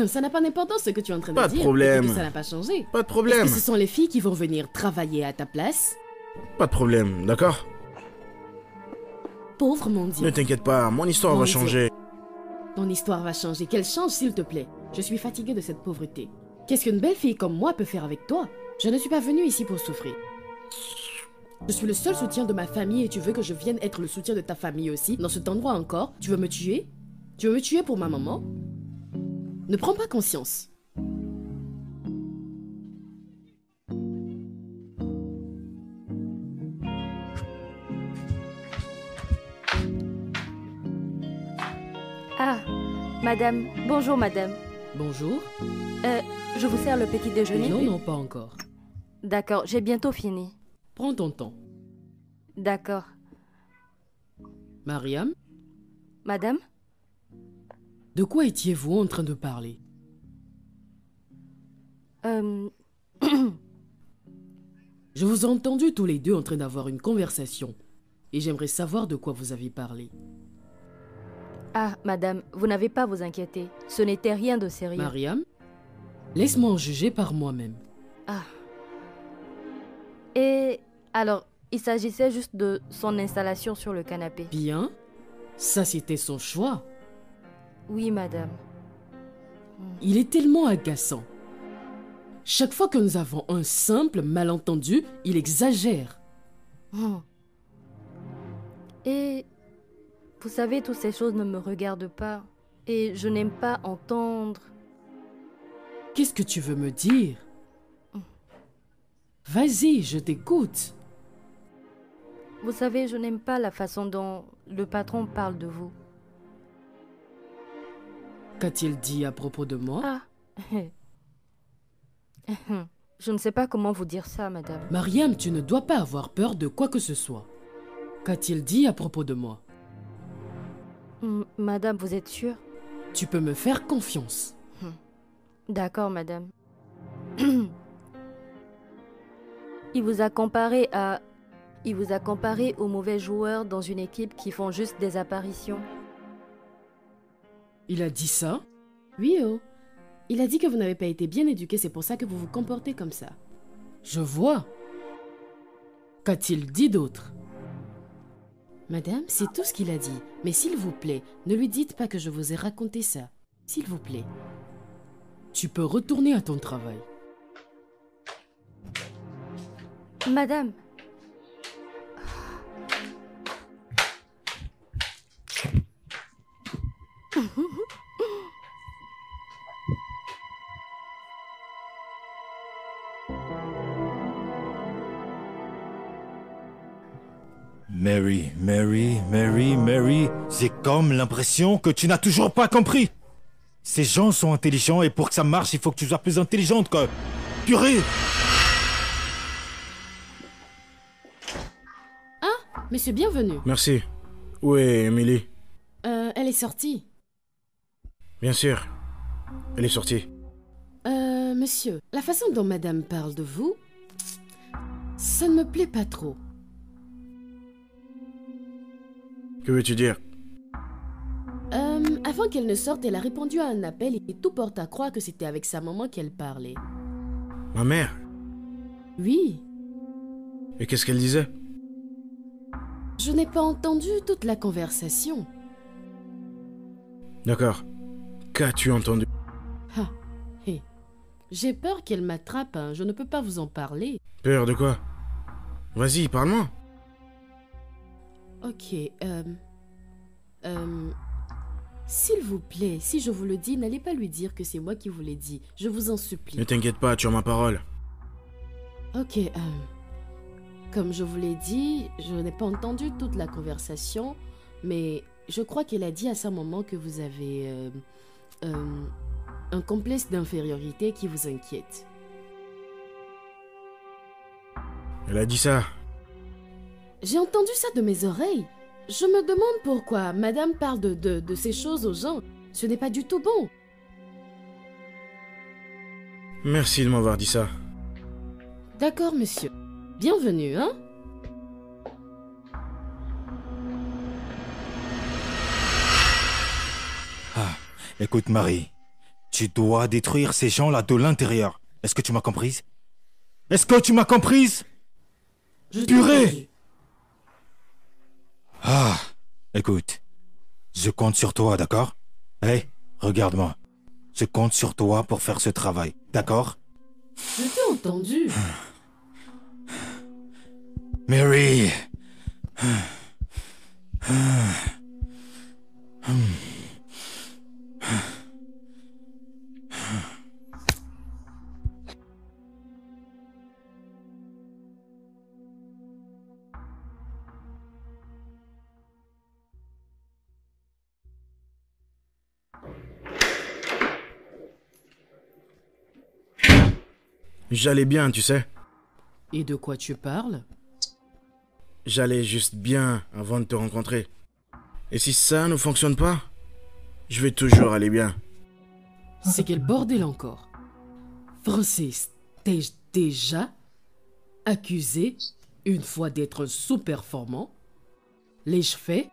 Ça n'a pas d'importance ce que tu es en train de dire. Pas de problème. Ça n'a pas changé. Pas de problème. Est-ce que ce sont les filles qui vont venir travailler à ta place? Pas de problème, d'accord? Pauvre mon Dieu. Ne t'inquiète pas, mon histoire Mon va Dieu. changer. Ton histoire va changer. Qu'elle change, s'il te plaît. Je suis fatiguée de cette pauvreté. Qu'est-ce qu'une belle fille comme moi peut faire avec toi? Je ne suis pas venue ici pour souffrir. Je suis le seul soutien de ma famille et tu veux que je vienne être le soutien de ta famille aussi? Dans cet endroit encore? Tu veux me tuer? Tu veux me tuer pour ma maman? Ne prends pas conscience. Ah, madame. Bonjour, madame. Bonjour. Je vous sers le petit déjeuner? Non, non, pas encore. D'accord, j'ai bientôt fini. Prends ton temps. D'accord. Mariam, Madame? de quoi étiez-vous en train de parler? Je vous ai entendus tous les deux en train d'avoir une conversation. Et j'aimerais savoir de quoi vous avez parlé. Ah, madame, vous n'avez pas à vous inquiéter. Ce n'était rien de sérieux. Mariam, laisse-moi en juger par moi-même. Et alors, il s'agissait juste de son installation sur le canapé. Bien, ça c'était son choix. Oui, madame. Il est tellement agaçant. Chaque fois que nous avons un simple malentendu, il exagère. Et vous savez, toutes ces choses ne me regardent pas. Et je n'aime pas entendre... Qu'est-ce que tu veux me dire? Vas-y, je t'écoute. Vous savez, je n'aime pas la façon dont le patron parle de vous. Qu'a-t-il dit à propos de moi? Ah. Je ne sais pas comment vous dire ça, madame. Mariam, tu ne dois pas avoir peur de quoi que ce soit. Qu'a-t-il dit à propos de moi? Madame, vous êtes sûre? Tu peux me faire confiance. D'accord, madame. Il vous a comparé aux mauvais joueurs dans une équipe qui font juste des apparitions. Il a dit ça? Oui, oh. Il a dit que vous n'avez pas été bien éduqué, c'est pour ça que vous vous comportez comme ça. Je vois. Qu'a-t-il dit d'autre? Madame, c'est tout ce qu'il a dit. Mais s'il vous plaît, ne lui dites pas que je vous ai raconté ça. S'il vous plaît. Tu peux retourner à ton travail. Madame. Mary, j'ai comme l'impression que tu n'as toujours pas compris. Ces gens sont intelligents et pour que ça marche, il faut que tu sois plus intelligente que... Purée! Ah, monsieur, bienvenue. Merci. Où est Emily? Elle est sortie. Bien sûr. Elle est sortie. Monsieur, la façon dont madame parle de vous, ça ne me plaît pas trop. Que veux-tu dire? Avant qu'elle ne sorte, elle a répondu à un appel et tout porte à croire que c'était avec sa maman qu'elle parlait. Ma mère? Oui. Et qu'est-ce qu'elle disait? Je n'ai pas entendu toute la conversation. D'accord. Qu'as-tu entendu? Ah, hé. J'ai peur qu'elle m'attrape, hein. Je ne peux pas vous en parler. Peur de quoi? Vas-y, parle-moi. Ok, s'il vous plaît, si je vous le dis, n'allez pas lui dire que c'est moi qui vous l'ai dit. Je vous en supplie. Ne t'inquiète pas, tu as ma parole. Ok, comme je vous l'ai dit, je n'ai pas entendu toute la conversation, mais je crois qu'elle a dit à sa maman que vous avez un complexe d'infériorité qui vous inquiète. Elle a dit ça. J'ai entendu ça de mes oreilles. Je me demande pourquoi madame parle de ces choses aux gens. Ce n'est pas du tout bon. Merci de m'avoir dit ça. D'accord, monsieur. Bienvenue, hein? Ah, écoute Marie, tu dois détruire ces gens-là de l'intérieur. Est-ce que tu m'as comprise? Est-ce que tu m'as comprise? Purée! Ah, écoute, je compte sur toi, d'accord? Hé, regarde-moi. Je compte sur toi pour faire ce travail, d'accord? Je t'ai entendu. Mary! J'allais bien, tu sais. Et de quoi tu parles? J'allais juste bien avant de te rencontrer. Et si ça ne fonctionne pas, je vais toujours aller bien. C'est quel bordel encore? Francis, t'es-je déjà accusé une fois d'être un sous-performant? L'ai-je fait?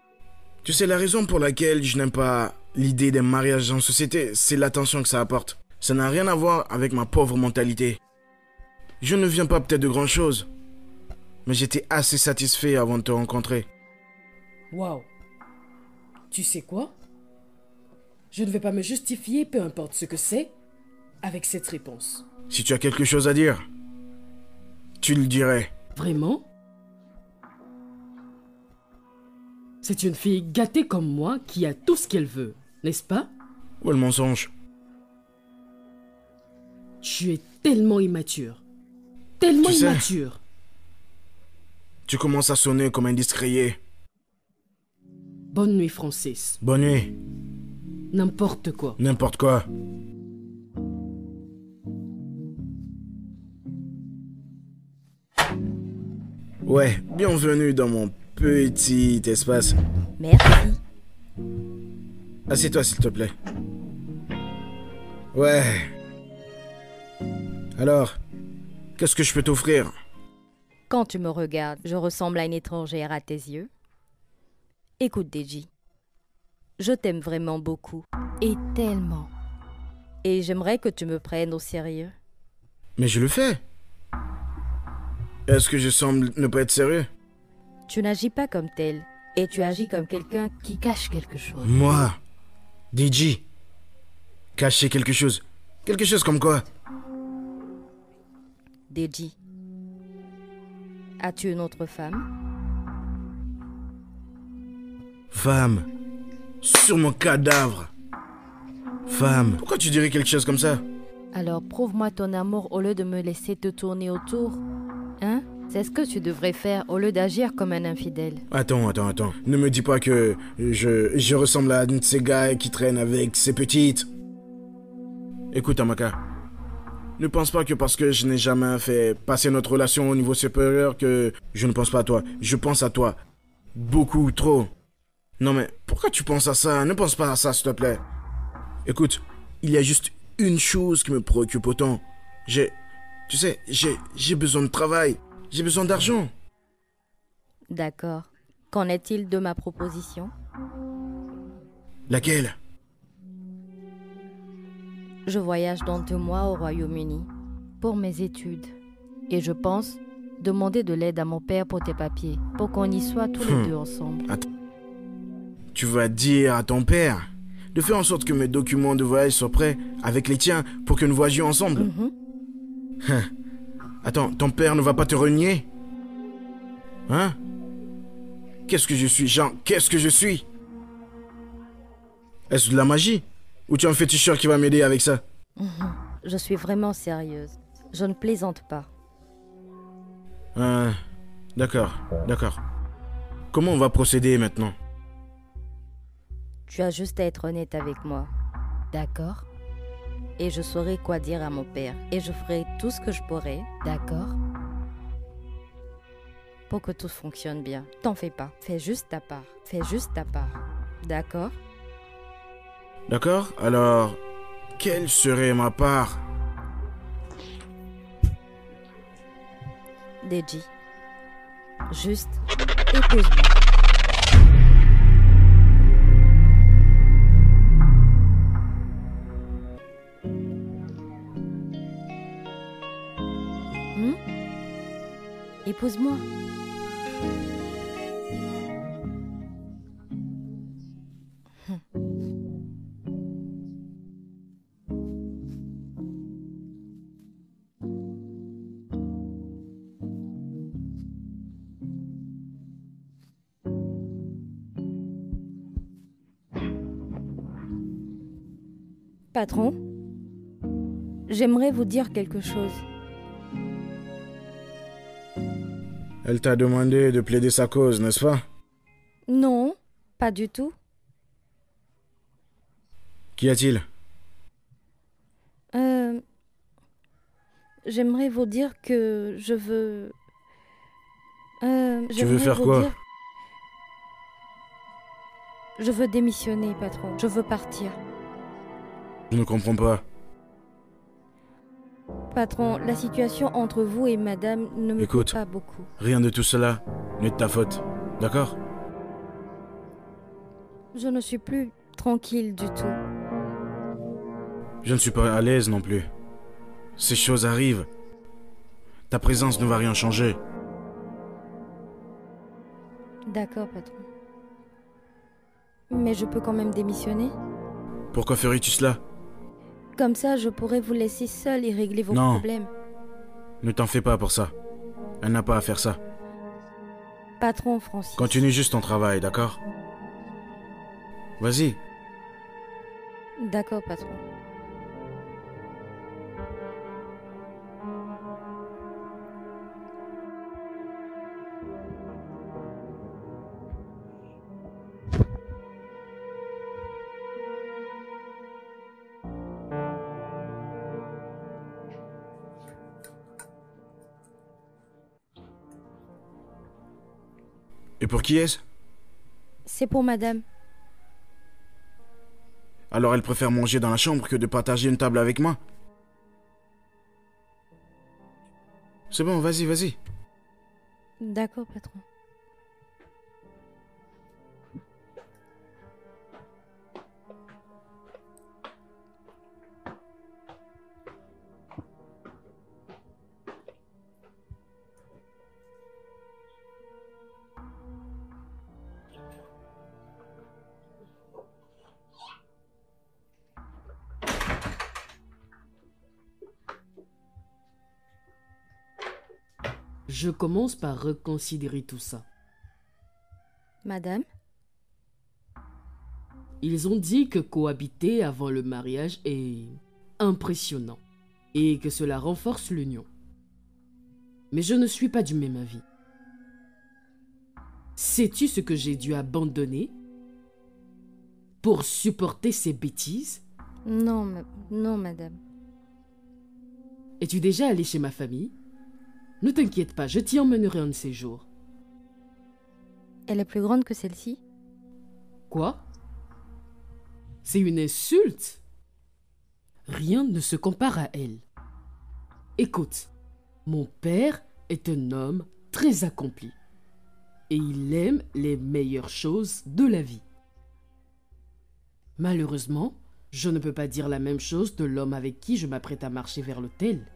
Tu sais, la raison pour laquelle je n'aime pas l'idée d'un mariage en société, c'est l'attention que ça apporte. Ça n'a rien à voir avec ma pauvre mentalité. Je ne viens pas peut-être de grand-chose, mais j'étais assez satisfait avant de te rencontrer. Waouh. Tu sais quoi? Je ne vais pas me justifier, peu importe ce que c'est, avec cette réponse. Si tu as quelque chose à dire, tu le dirais. Vraiment? C'est une fille gâtée comme moi qui a tout ce qu'elle veut, n'est-ce pas? Où est le mensonge? Tu es tellement immature. Tellement Tu sais, immature. Tu commences à sonner comme un discréé. Bonne nuit, Francis. Bonne nuit. N'importe quoi. N'importe quoi. Ouais, bienvenue dans mon petit espace. Merci. Assieds-toi s'il te plaît. Ouais. Alors, qu'est-ce que je peux t'offrir? Quand tu me regardes, je ressemble à une étrangère à tes yeux. Écoute, Deji, je t'aime vraiment beaucoup. Et tellement. Et j'aimerais que tu me prennes au sérieux. Mais je le fais. Est-ce que je semble ne pas être sérieux? Tu n'agis pas comme tel. Et tu agis comme quelqu'un qui cache quelque chose. Moi, DJ, cacher quelque chose. Quelque chose comme quoi? Deji, as-tu une autre femme? Femme. Sur mon cadavre. Femme. Pourquoi tu dirais quelque chose comme ça? Alors prouve-moi ton amour au lieu de me laisser te tourner autour. Hein? C'est ce que tu devrais faire au lieu d'agir comme un infidèle. Attends. Ne me dis pas que je ressemble à un de ces gars qui traînent avec ces petites. Écoute, Amaka. Ne pense pas que parce que je n'ai jamais fait passer notre relation au niveau supérieur que je ne pense pas à toi. Je pense à toi. Beaucoup trop. Non mais, pourquoi tu penses à ça? Ne pense pas à ça, s'il te plaît. Écoute, il y a juste une chose qui me préoccupe autant. Tu sais, j'ai besoin de travail. J'ai besoin d'argent. D'accord. Qu'en est-il de ma proposition? Laquelle? Je voyage dans 2 mois au Royaume-Uni pour mes études. Et je pense demander de l'aide à mon père pour tes papiers, pour qu'on y soit tous les deux ensemble. Attends. Tu vas dire à ton père de faire en sorte que mes documents de voyage soient prêts avec les tiens pour que nous voyagions ensemble. Attends, ton père ne va pas te renier? Hein? Qu'est-ce que je suis, Jean? Qu'est-ce que je suis? Est-ce de la magie? Ou tu as un féticheur qui va m'aider avec ça? Je suis vraiment sérieuse. Je ne plaisante pas. D'accord. Comment on va procéder maintenant? Tu as juste à être honnête avec moi. D'accord? Et je saurai quoi dire à mon père. Et je ferai tout ce que je pourrai. D'accord? Pour que tout fonctionne bien. T'en fais pas. Fais juste ta part. D'accord? D'accord? Alors, quelle serait ma part? Deji, juste épouse-moi. Épouse-moi. Patron, j'aimerais vous dire quelque chose. Elle t'a demandé de plaider sa cause, n'est-ce pas? Non, pas du tout. Qu'y a-t-il? J'aimerais vous dire que je veux... Tu veux faire quoi? Je veux démissionner, patron. Je veux partir. Je ne comprends pas. Patron, la situation entre vous et madame ne me plaît pas beaucoup. Rien de tout cela n'est de ta faute, d'accord? Je ne suis plus tranquille du tout. Je ne suis pas à l'aise non plus. Ces choses arrivent. Ta présence ne va rien changer. D'accord, patron. Mais je peux quand même démissionner? Pourquoi ferais-tu cela? Comme ça, je pourrais vous laisser seul et régler vos problèmes. Ne t'en fais pas pour ça. Elle n'a pas à faire ça. Patron, Francis. Continue juste ton travail, d'accord? Vas-y. D'accord, patron. Et pour qui est-ce? C'est pour madame. Alors elle préfère manger dans la chambre que de partager une table avec moi? C'est bon, vas-y, vas-y. D'accord, patron. Je commence par reconsidérer tout ça. Madame? Ils ont dit que cohabiter avant le mariage est impressionnant et que cela renforce l'union. Mais je ne suis pas du même avis. Sais-tu ce que j'ai dû abandonner pour supporter ces bêtises? Non, non, madame. Es-tu déjà allé chez ma famille? Ne t'inquiète pas, je t'y emmènerai un de ces jours. Elle est plus grande que celle-ci? Quoi? C'est une insulte? Rien ne se compare à elle. Écoute, mon père est un homme très accompli et il aime les meilleures choses de la vie. Malheureusement, je ne peux pas dire la même chose de l'homme avec qui je m'apprête à marcher vers l'autel.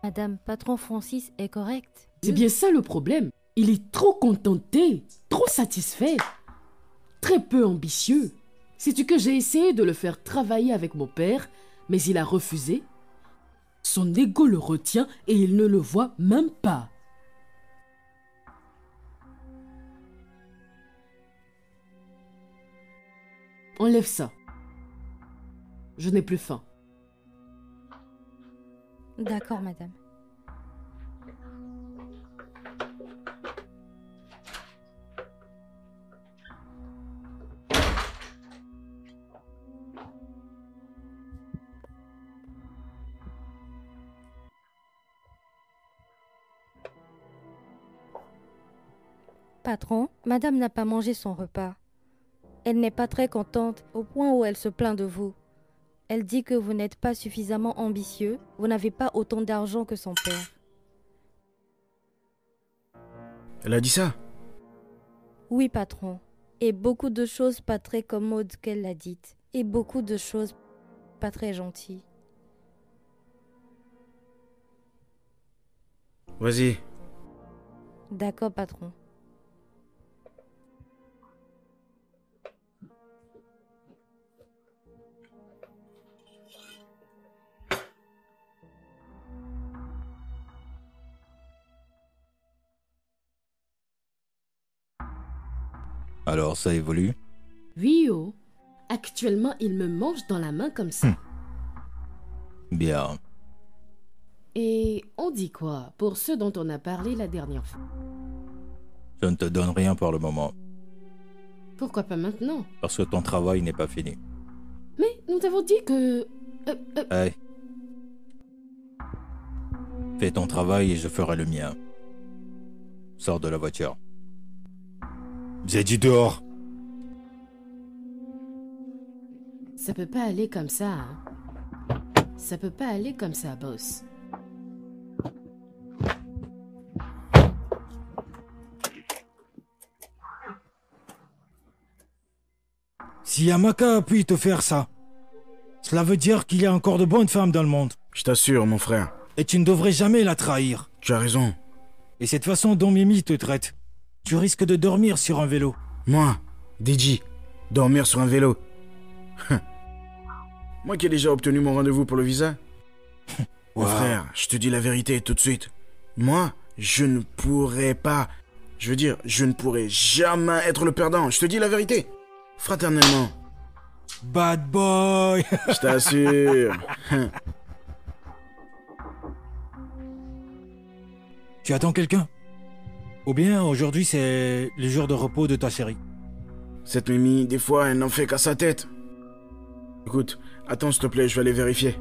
Madame, patron Francis est correct. C'est bien ça le problème. Il est trop contenté, trop satisfait, très peu ambitieux. Sais-tu que j'ai essayé de le faire travailler avec mon père, mais il a refusé? Son ego le retient et il ne le voit même pas. Enlève ça. Je n'ai plus faim. D'accord, madame. Patron, madame n'a pas mangé son repas. Elle n'est pas très contente au point où elle se plaint de vous. Elle dit que vous n'êtes pas suffisamment ambitieux, vous n'avez pas autant d'argent que son père. Elle a dit ça? Oui, patron. Et beaucoup de choses pas très commodes qu'elle l'a dites. Et beaucoup de choses pas très gentilles. Vas-y. D'accord, patron. Alors, ça évolue? Oui, oh. Actuellement, il me mange dans la main comme ça. Bien. Et on dit quoi pour ceux dont on a parlé la dernière fois? Je ne te donne rien pour le moment, Pourquoi pas maintenant? parce que ton travail n'est pas fini. Mais nous avons dit que... Hey. Fais ton travail et je ferai le mien. Sors de la voiture. J'ai dit dehors. Ça peut pas aller comme ça, hein. Ça peut pas aller comme ça, boss. Si Amaka a pu te faire ça, cela veut dire qu'il y a encore de bonnes femmes dans le monde. Je t'assure, mon frère. Et tu ne devrais jamais la trahir. Tu as raison. Et cette façon dont Mimi te traite, tu risques de dormir sur un vélo. Moi, DJ, dormir sur un vélo. Moi qui ai déjà obtenu mon rendez-vous pour le visa. Mon Wow. frère, je te dis la vérité tout de suite. Moi, je ne pourrais pas... Je veux dire, je ne pourrais jamais être le perdant. Je te dis la vérité. Fraternellement. Bad boy. Je t'assure. Tu attends quelqu'un? Ou bien aujourd'hui c'est le jour de repos de ta chérie? Cette Mimi, des fois, elle n'en fait qu'à sa tête. Écoute, attends s'il te plaît, je vais aller vérifier.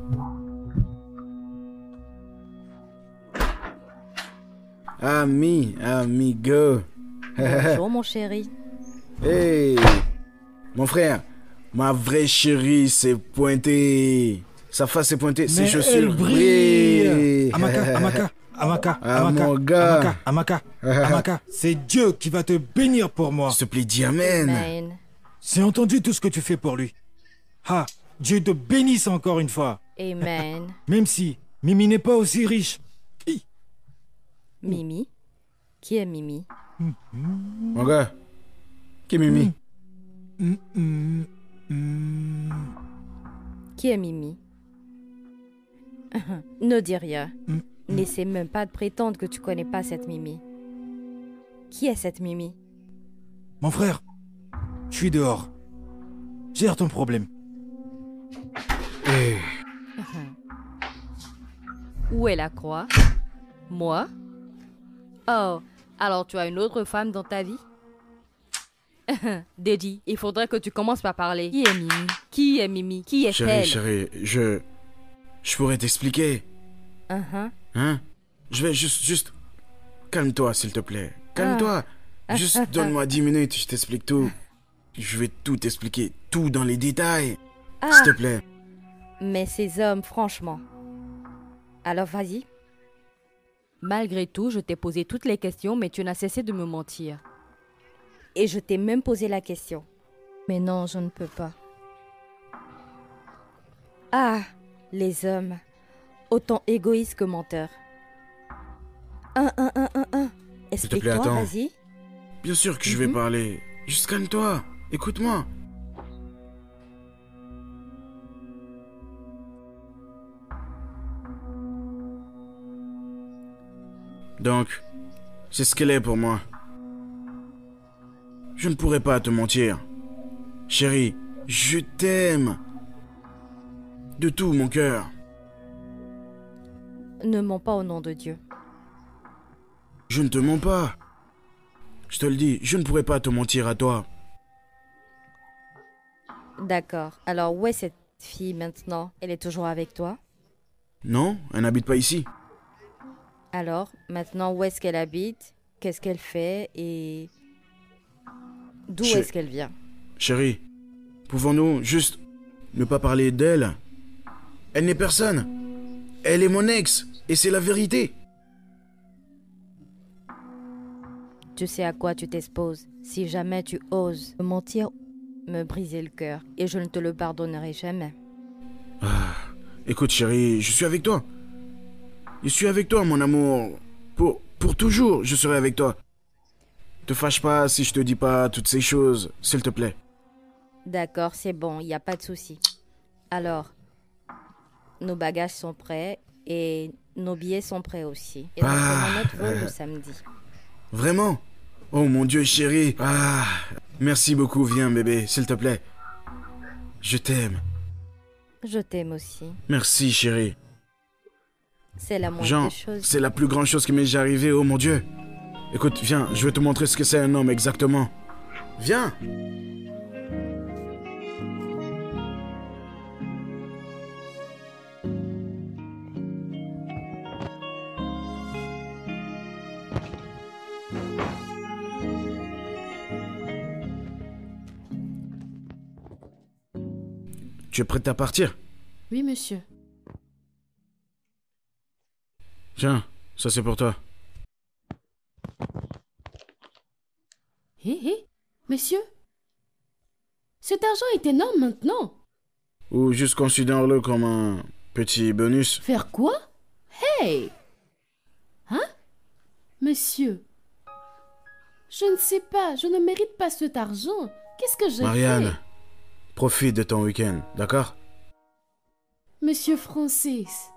Amigo. Bonjour, mon chéri. Hey, mon frère, ma vraie chérie s'est pointée. Sa face est pointée, ses Mais chaussures elle brille. brillent. Amaka, Ah, mon gars. Amaka, c'est Dieu qui va te bénir pour moi. S'il te plaît, dis amen. Amen. J'ai entendu tout ce que tu fais pour lui. Ah, Dieu te bénisse encore une fois. Amen. Même si Mimi n'est pas aussi riche. Hi. Mimi? Qui est Mimi? Mon gars, qui est Mimi? Qui est Mimi? Ne dis rien. N'essaie même pas de prétendre que tu connais pas cette Mimi. Qui est cette Mimi? Mon frère, je suis dehors. Gère ton problème. Hey. Où est la croix? Moi? Oh, alors tu as une autre femme dans ta vie? Daddy, il faudrait que tu commences par parler. Qui est Mimi? Qui est Mimi? Qui est-elle? Chérie, je pourrais t'expliquer. Hein? Je vais juste... Calme-toi, s'il te plaît. Calme-toi. Juste donne-moi 10 minutes, je t'explique tout. Je vais tout t'expliquer, tout dans les détails. S'il te plaît. Mais ces hommes, franchement. Alors vas-y. Malgré tout, je t'ai posé toutes les questions, mais tu n'as cessé de me mentir. Et je t'ai même posé la question. Mais non, je ne peux pas. Ah, les hommes. Autant égoïstes que menteurs. S'il te plaît, Explique-toi, attends. vas-y. Bien sûr que je vais parler. Juste calme-toi. Écoute-moi. Donc, c'est ce qu'elle est pour moi. Je ne pourrais pas te mentir. Chérie, je t'aime. De tout mon cœur. Ne mens pas au nom de Dieu. Je ne te mens pas. Je te le dis, je ne pourrais pas te mentir à toi. D'accord. Alors, où est cette fille maintenant? Elle est toujours avec toi? Non, elle n'habite pas ici. Alors, maintenant, où est-ce qu'elle habite? Qu'est-ce qu'elle fait? Et d'où Je- est-ce qu'elle vient? Chérie, pouvons-nous juste ne pas parler d'elle? Elle n'est personne. Elle est mon ex, et c'est la vérité. Tu sais à quoi tu t'exposes. Si jamais tu oses me mentir, me briser le cœur, et je ne te le pardonnerai jamais. Écoute chérie, je suis avec toi. Je suis avec toi, mon amour. Pour toujours, je serai avec toi. Te fâche pas si je te dis pas toutes ces choses, s'il te plaît. D'accord, c'est bon, il n'y a pas de souci. Alors, nos bagages sont prêts et nos billets sont prêts aussi. Et nous prenons notre vol le samedi. Vraiment? Oh mon Dieu, chérie. Merci beaucoup, viens bébé, s'il te plaît. Je t'aime. Je t'aime aussi. Merci chérie. C'est la moindre Jean, des choses. c'est la plus grande chose qui m'est déjà arrivée, oh mon Dieu. Écoute, viens, je vais te montrer ce que c'est un homme exactement. Viens. Tu es prête à partir? Oui, monsieur. Tiens, ça c'est pour toi. Hé, monsieur. Cet argent est énorme maintenant. Ou juste considère-le comme un petit bonus. Faire quoi? Hey! Hein? Monsieur. Je ne sais pas, je ne mérite pas cet argent. Qu'est-ce que j'ai Marianne, fait? profite de ton week-end, d'accord? Monsieur Francis.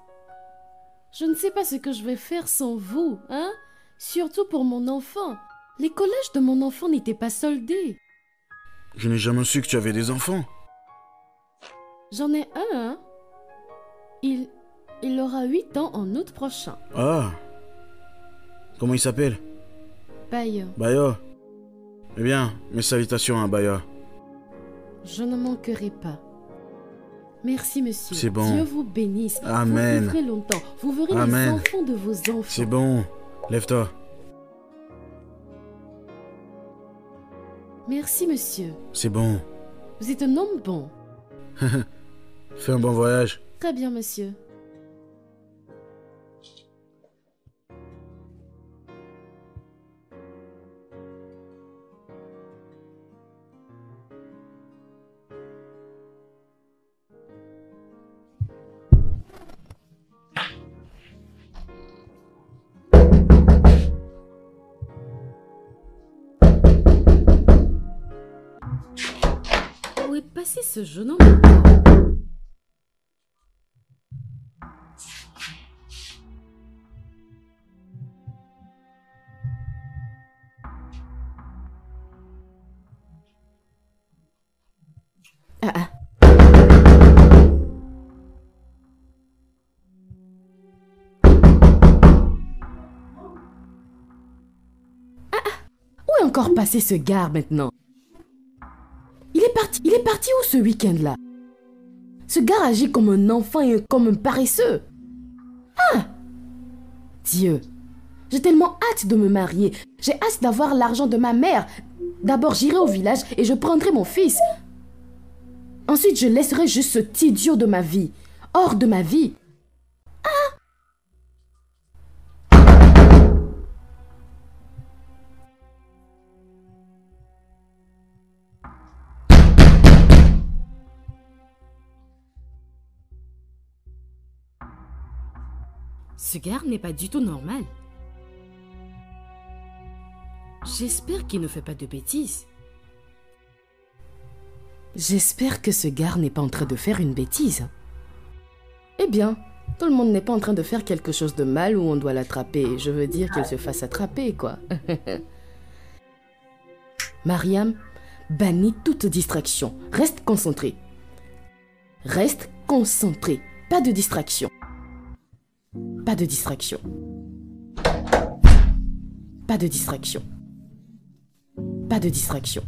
Je ne sais pas ce que je vais faire sans vous, hein? Surtout pour mon enfant. Les collèges de mon enfant n'étaient pas soldés. Je n'ai jamais su que tu avais des enfants. J'en ai un, hein? Il aura 8 ans en août prochain. Ah. Comment il s'appelle? Bayo, Bayo. Eh bien, mes salutations à Bayo. je ne manquerai pas. Merci, monsieur. C'est bon. Dieu vous bénisse. Amen. Vous vivrez longtemps. Vous verrez Amen. les enfants de vos enfants. C'est bon. Lève-toi. Merci, monsieur. C'est bon. Vous êtes un homme bon. Fais un bon voyage. Très bien, monsieur. Où est passé ce jeune homme? Ah ah. Où est encore passé ce gars maintenant? Il est parti où ce week-end-là? Ce gars agit comme un enfant et comme un paresseux. Ah! Dieu, j'ai tellement hâte de me marier. J'ai hâte d'avoir l'argent de ma mère. D'abord, j'irai au village et je prendrai mon fils. Ensuite, je laisserai juste ce petit idiot de ma vie. Hors de ma vie. Ce gars n'est pas du tout normal. J'espère qu'il ne fait pas de bêtises. J'espère que ce gars n'est pas en train de faire une bêtise. Eh bien, tout le monde n'est pas en train de faire quelque chose de mal où on doit l'attraper. Je veux dire qu'il se fasse attraper, quoi. Mariam, bannis toute distraction. Reste concentré. Reste concentré. Pas de distraction. Pas de distraction. Pas de distraction. Pas de distraction.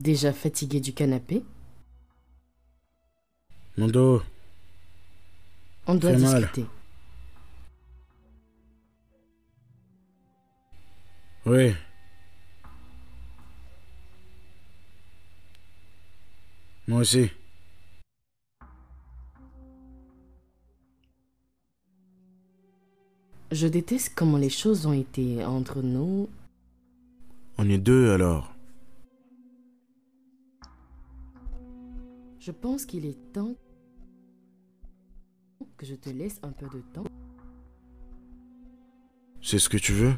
Déjà fatigué du canapé? Mon dos. On doit Fait mal. discuter. Oui. Moi aussi. Je déteste comment les choses ont été entre nous. On est deux alors. Je pense qu'il est temps que je te laisse un peu de temps. C'est ce que tu veux?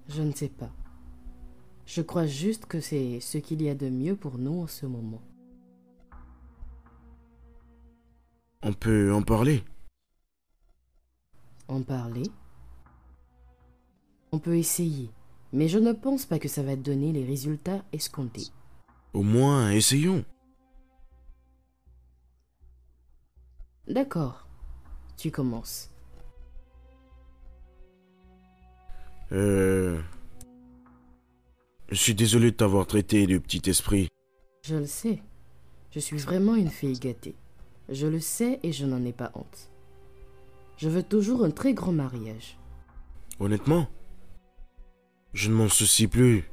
Je ne sais pas. Je crois juste que c'est ce qu'il y a de mieux pour nous en ce moment. On peut en parler? En parler? On peut essayer, mais je ne pense pas que ça va donner les résultats escomptés. Au moins, essayons. D'accord. Tu commences. Je suis désolé de t'avoir traité de petit esprit. Je le sais. Je suis vraiment une fille gâtée. Je le sais et je n'en ai pas honte. Je veux toujours un très grand mariage. Honnêtement, je ne m'en soucie plus.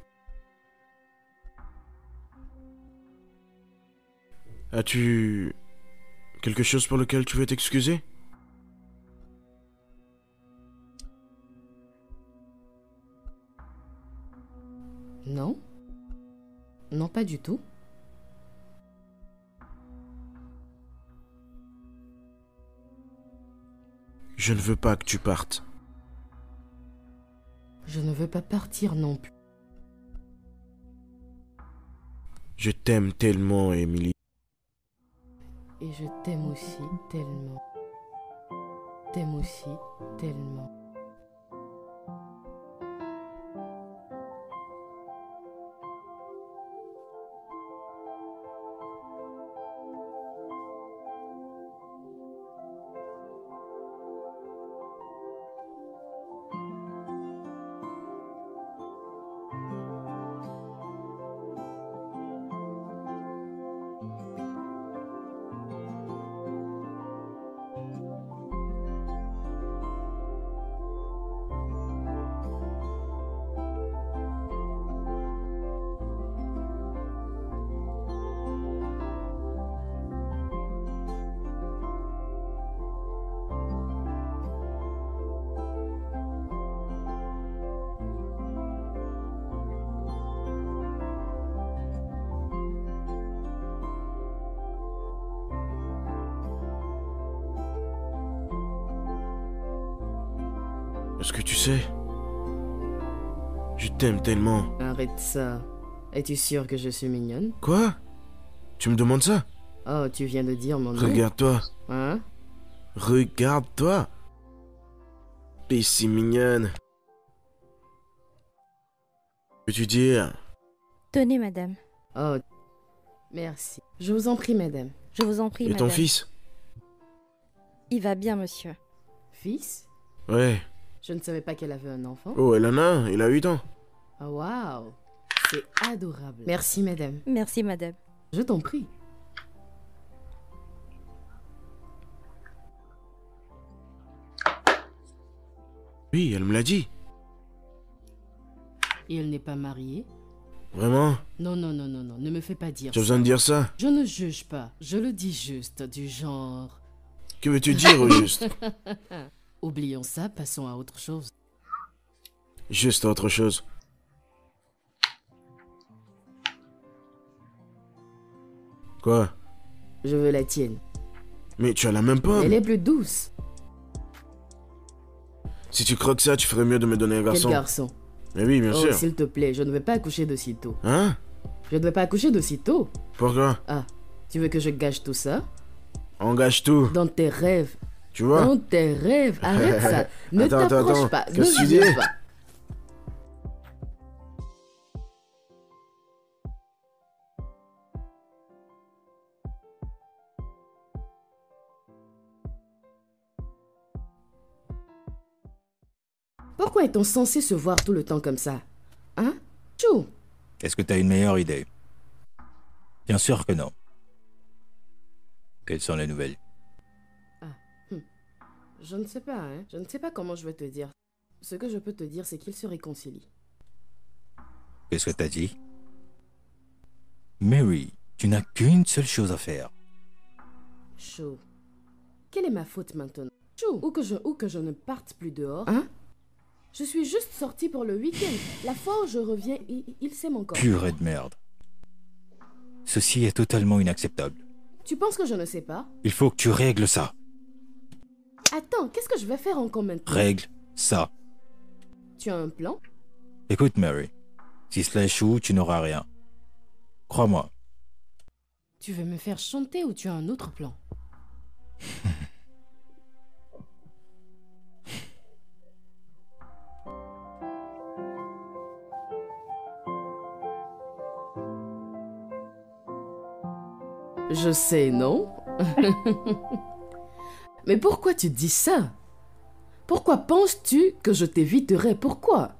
As-tu quelque chose pour lequel tu veux t'excuser? Non? Non, pas du tout. Je ne veux pas que tu partes. Je ne veux pas partir non plus. Je t'aime tellement, Emily. Et je t'aime aussi tellement. T'aime aussi tellement. Est-ce que tu sais? Je t'aime tellement. Arrête ça. Es-tu sûr que je suis mignonne? Quoi? Tu me demandes ça? Oh, tu viens de dire mon nom. Regarde-toi. Hein? Regarde-toi. T'es si mignonne. Peux-tu dire? Tenez, madame. Oh, merci. Je vous en prie, madame. Je vous en prie, Et madame. ton fils? Il va bien, monsieur. Fils? Ouais. Je ne savais pas qu'elle avait un enfant. Oh, elle en a un. Il a 8 ans. Oh, waouh. C'est adorable. Merci, madame. Merci, madame. Je t'en prie. Oui, elle me l'a dit. Et elle n'est pas mariée? Vraiment? Non, non, non, non, non. Ne me fais pas dire Tu as ça. besoin de dire ça? Je ne juge pas. Je le dis juste, du genre... Que veux-tu dire au juste? Oublions ça, passons à autre chose. Juste autre chose. Quoi? Je veux la tienne. Mais tu as la même pomme. Elle est plus douce. Si tu croques ça, tu ferais mieux de me donner un Quel garçon. garçon? Mais oui, bien Oh, sûr. s'il te plaît, je ne vais pas accoucher de sitôt. Hein? Je ne vais pas accoucher de sitôt. Pourquoi? Ah, tu veux que je gâche tout ça? Engage tout. Dans tes rêves. Tu vois? Dans tes rêves. Arrête ça. Ne Attends, t'approche attends. pas. Qu'est-ce que tu Ne dis? bouge pas. Pourquoi est-on censé se voir tout le temps comme ça? Hein? Chou! Est-ce que tu as une meilleure idée? Bien sûr que non. Quelles sont les nouvelles? Je ne sais pas, hein. Je ne sais pas comment je vais te dire. Ce que je peux te dire, c'est qu'ils se réconcilient. Qu'est-ce que t'as dit? Mary, tu n'as qu'une seule chose à faire. Chou. Quelle est ma faute maintenant? Chou, ou que je ne parte plus dehors. Hein? Je suis juste sortie pour le week-end. La fois où je reviens, il s'aime encore. Purée de merde. Ceci est totalement inacceptable. Tu penses que je ne sais pas? Il faut que tu règles ça. Attends, qu'est-ce que je vais faire encore maintenant? Règle ça. Tu as un plan? Écoute, Mary. Si cela échoue, tu n'auras rien. Crois-moi. Tu veux me faire chanter ou tu as un autre plan? Je sais, non? Mais pourquoi tu dis ça? Pourquoi penses-tu que je t'éviterai? Pourquoi?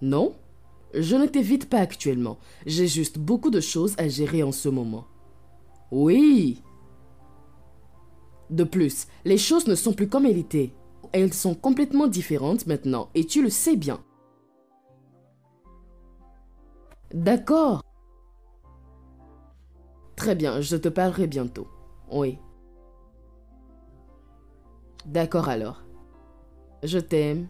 Non, je ne t'évite pas actuellement. J'ai juste beaucoup de choses à gérer en ce moment. Oui. De plus, les choses ne sont plus comme elles étaient. Elles sont complètement différentes maintenant et tu le sais bien. D'accord. Très bien, je te parlerai bientôt. Oui. D'accord alors. Je t'aime.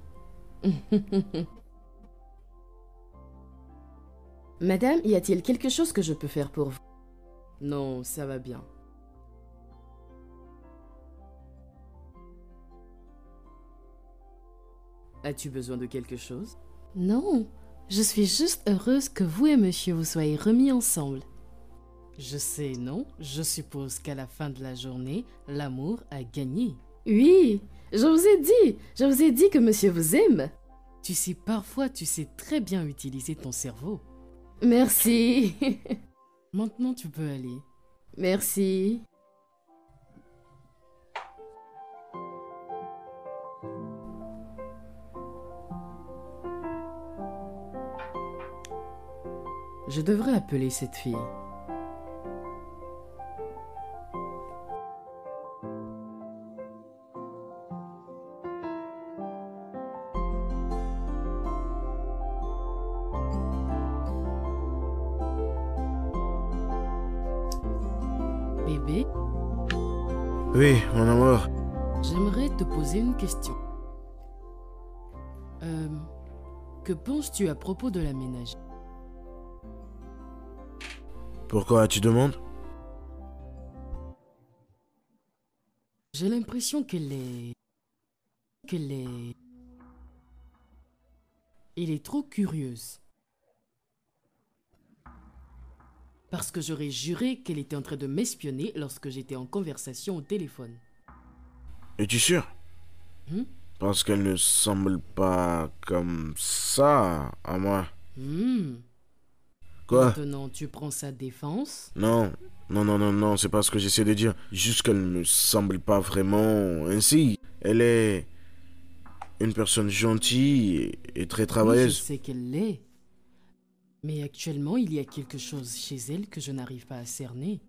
Madame, y a-t-il quelque chose que je peux faire pour vous? Non, ça va bien. As-tu besoin de quelque chose? Non, je suis juste heureuse que vous et monsieur vous soyez remis ensemble. Je sais, non? Je suppose qu'à la fin de la journée, l'amour a gagné. Oui, je vous ai dit que monsieur vous aime. Tu sais, parfois, tu sais très bien utiliser ton cerveau. Merci. Maintenant, tu peux aller. Merci. Je devrais appeler cette fille. Bébé, Oui, mon amour. j'aimerais te poser une question. Que penses-tu à propos de la ménage? Pourquoi tu demandes? J'ai l'impression qu'elle est... Elle est trop curieuse. Parce que j'aurais juré qu'elle était en train de m'espionner lorsque j'étais en conversation au téléphone. Es-tu sûr? Hmm? Parce qu'elle ne semble pas comme ça à moi. Quoi? Maintenant, tu prends sa défense? Non, non, c'est pas ce que j'essaie de dire. Juste qu'elle ne me semble pas vraiment ainsi. Elle est une personne gentille et très Oui, je travailleuse. sais qu'elle l'est. Mais actuellement, il y a quelque chose chez elle que je n'arrive pas à cerner.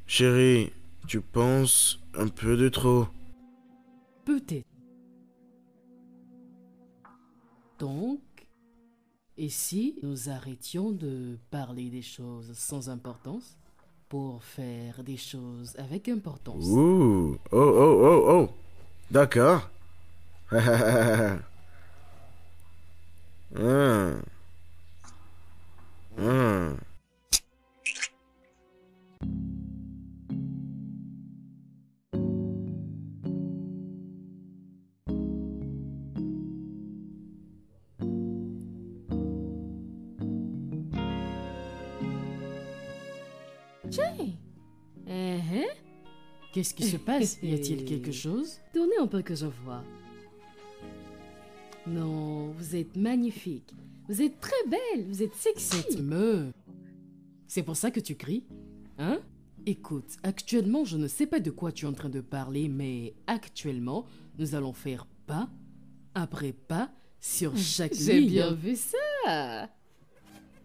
Chérie, tu penses un peu de trop. Peut-être. Donc, et si nous arrêtions de parler des choses sans importance pour faire des choses avec importance? Ouh, oh. D'accord. Hum. Hum. Qu'est-ce qui se passe? Y a-t-il quelque chose? Tournez un peu que je vois. Non, vous êtes magnifique. Vous êtes très belle, vous êtes sexy. Cette meuf. C'est pour ça que tu cries? Hein? Écoute, actuellement, je ne sais pas de quoi tu es en train de parler, mais actuellement, nous allons faire pas après pas sur chaque ligne. J'ai bien vu ça.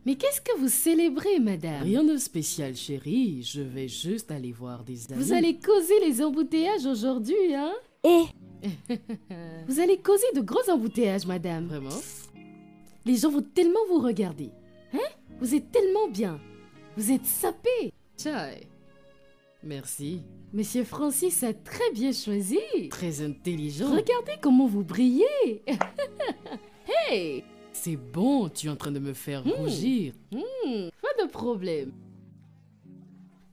Mais qu'est-ce que vous célébrez, madame? Rien de spécial, chérie. Je vais juste aller voir des amis. Vous allez causer les embouteillages aujourd'hui, hein? Vous allez causer de gros embouteillages, madame. Vraiment? Les gens vont tellement vous regarder. Hein? Vous êtes tellement bien. Vous êtes sapé. Chai. Merci. Monsieur Francis a très bien choisi. Très intelligent. Regardez comment vous brillez. Hey! C'est bon, tu es en train de me faire rougir. Pas de problème.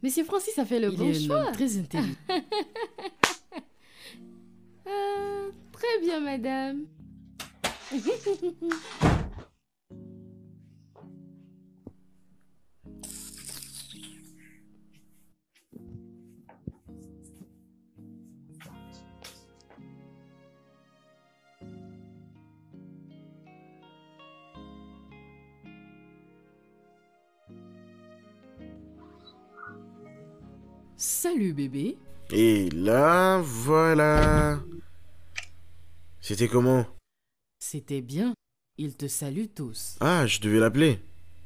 Monsieur Francis a fait le Il bon est un choix. homme très intelligent. Très bien, madame. Salut, bébé. Et là, voilà. C'était comment? C'était bien. Ils te saluent tous. Ah, je devais l'appeler.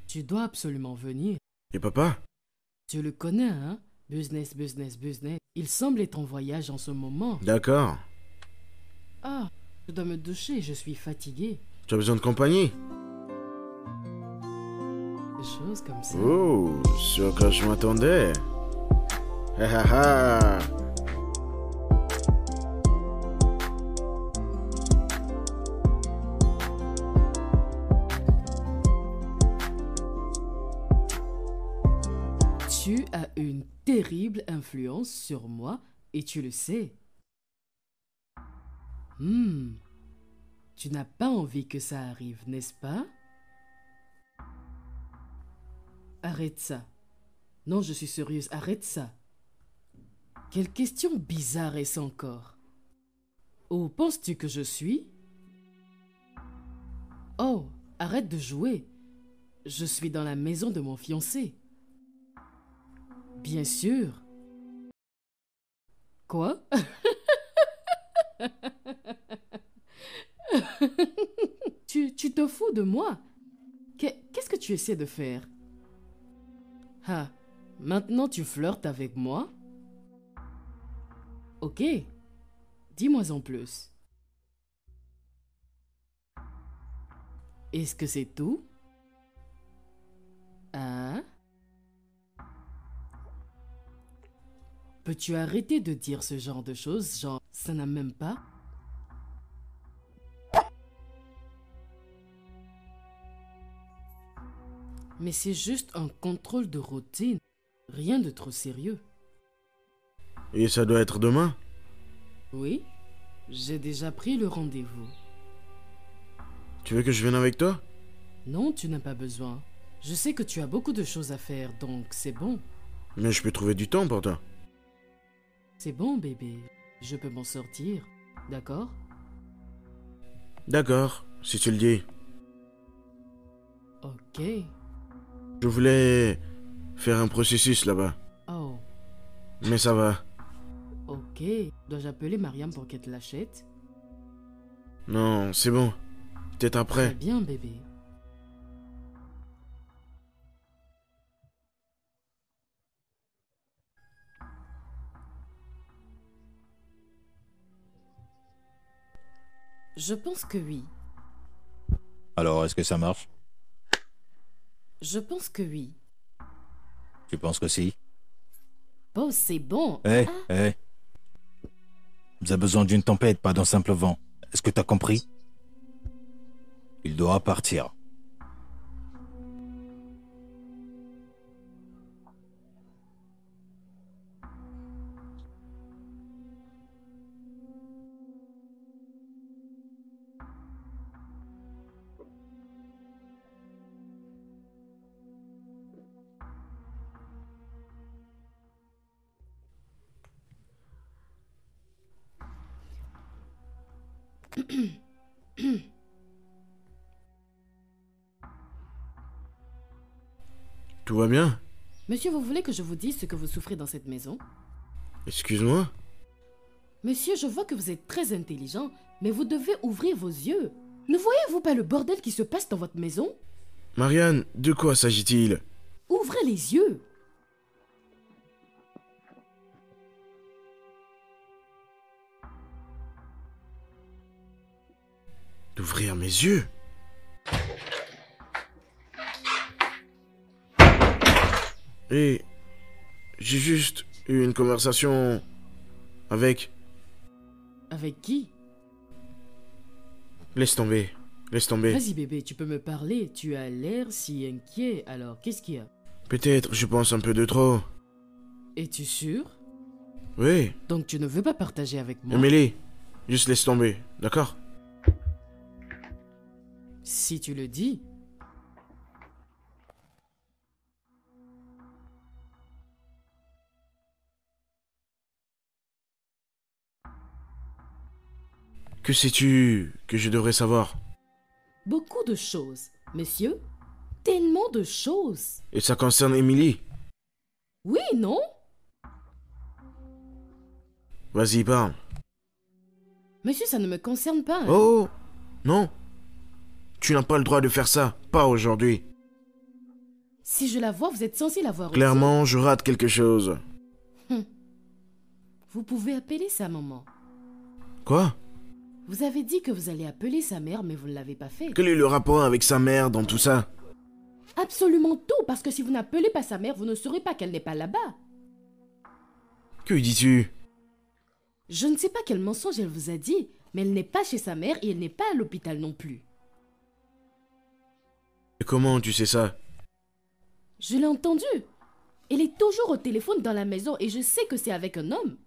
Tu dois absolument venir. Et papa? Tu le connais, hein? Business. Il semble être en voyage en ce moment. D'accord. Ah, je dois me doucher, je suis fatiguée. Tu as besoin de compagnie? chose comme ça. Oh, sur quoi je m'attendais. Ha ha ha. Tu as une terrible influence sur moi et tu le sais. Tu n'as pas envie que ça arrive, n'est-ce pas? Arrête ça. Non, je suis sérieuse, arrête ça. Quelle question bizarre est-ce encore? Oh, penses-tu que je suis? Oh, arrête de jouer. Je suis dans la maison de mon fiancé. Bien sûr. Quoi? Tu te fous de moi? Qu'est-ce que tu essaies de faire? Ah, maintenant tu flirtes avec moi? Ok, dis-moi en plus. Est-ce que c'est tout? Ah? Peux-tu arrêter de dire ce genre de choses, genre ça n'a même pas? Mais c'est juste un contrôle de routine, rien de trop sérieux. Et ça doit être demain? Oui, j'ai déjà pris le rendez-vous. Tu veux que je vienne avec toi? Non, tu n'as pas besoin. Je sais que tu as beaucoup de choses à faire, donc c'est bon. Mais je peux trouver du temps pour toi. C'est bon, bébé. Je peux m'en sortir, d'accord? D'accord, si tu le dis. Ok. Je voulais faire un processus là-bas. Oh, Mais ça va. ok. Dois-je appeler Mariam pour qu'elle te l'achète? Non, c'est bon. Peut-être Très après. bien, bébé. Je pense que oui. Alors, est-ce que ça marche? Je pense que oui. Tu penses que si? Oh, c'est bon. Hé, hé. Vous avez besoin d'une tempête, pas d'un simple vent. Est-ce que t'as compris? Il doit partir. Tout va bien? Monsieur, vous voulez que je vous dise ce que vous souffrez dans cette maison? Excuse-moi? Monsieur, je vois que vous êtes très intelligent, mais vous devez ouvrir vos yeux. Ne voyez-vous pas le bordel qui se passe dans votre maison? Marianne, de quoi s'agit-il? Ouvrez les yeux. D'ouvrir mes yeux? Et j'ai juste eu une conversation avec... Avec qui? Laisse tomber, laisse tomber. Vas-y bébé, tu peux me parler. Tu as l'air si inquiet. Alors, qu'est-ce qu'il y a? Peut-être je pense un peu de trop. Es-tu sûr? Oui, Donc tu ne veux pas partager avec moi? Emily, juste laisse tomber, d'accord? Si tu le dis. Que sais-tu que je devrais savoir? Beaucoup de choses. Monsieur, tellement de choses. Et ça concerne Emily? Oui, non? Vas-y, parle. Monsieur, ça ne me concerne pas. hein. Oh, non. Tu n'as pas le droit de faire ça, pas aujourd'hui. Si je la vois, vous êtes censé la voir aussi. Clairement, je rate quelque chose. Vous pouvez appeler sa maman. Quoi? Vous avez dit que vous allez appeler sa mère, mais vous ne l'avez pas fait. Quel est le rapport avec sa mère dans tout ça? Absolument tout, parce que si vous n'appelez pas sa mère, vous ne saurez pas qu'elle n'est pas là-bas. Que dis-tu? Je ne sais pas quel mensonge elle vous a dit, mais elle n'est pas chez sa mère et elle n'est pas à l'hôpital non plus. Et comment tu sais ça? Je l'ai entendu. Elle est toujours au téléphone dans la maison et je sais que c'est avec un homme.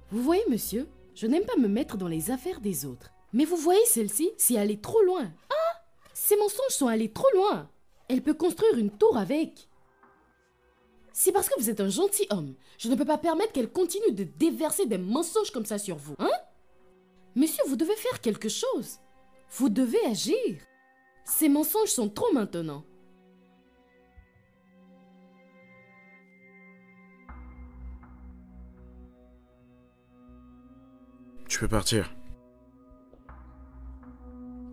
Vous voyez, monsieur, je n'aime pas me mettre dans les affaires des autres. Mais vous voyez celle-ci, c'est aller trop loin. Ah! Ces mensonges sont allés trop loin. Elle peut construire une tour avec. C'est parce que vous êtes un gentil homme. Je ne peux pas permettre qu'elle continue de déverser des mensonges comme ça sur vous. Hein? Monsieur, vous devez faire quelque chose. Vous devez agir. Ces mensonges sont trop maintenant. Tu peux partir.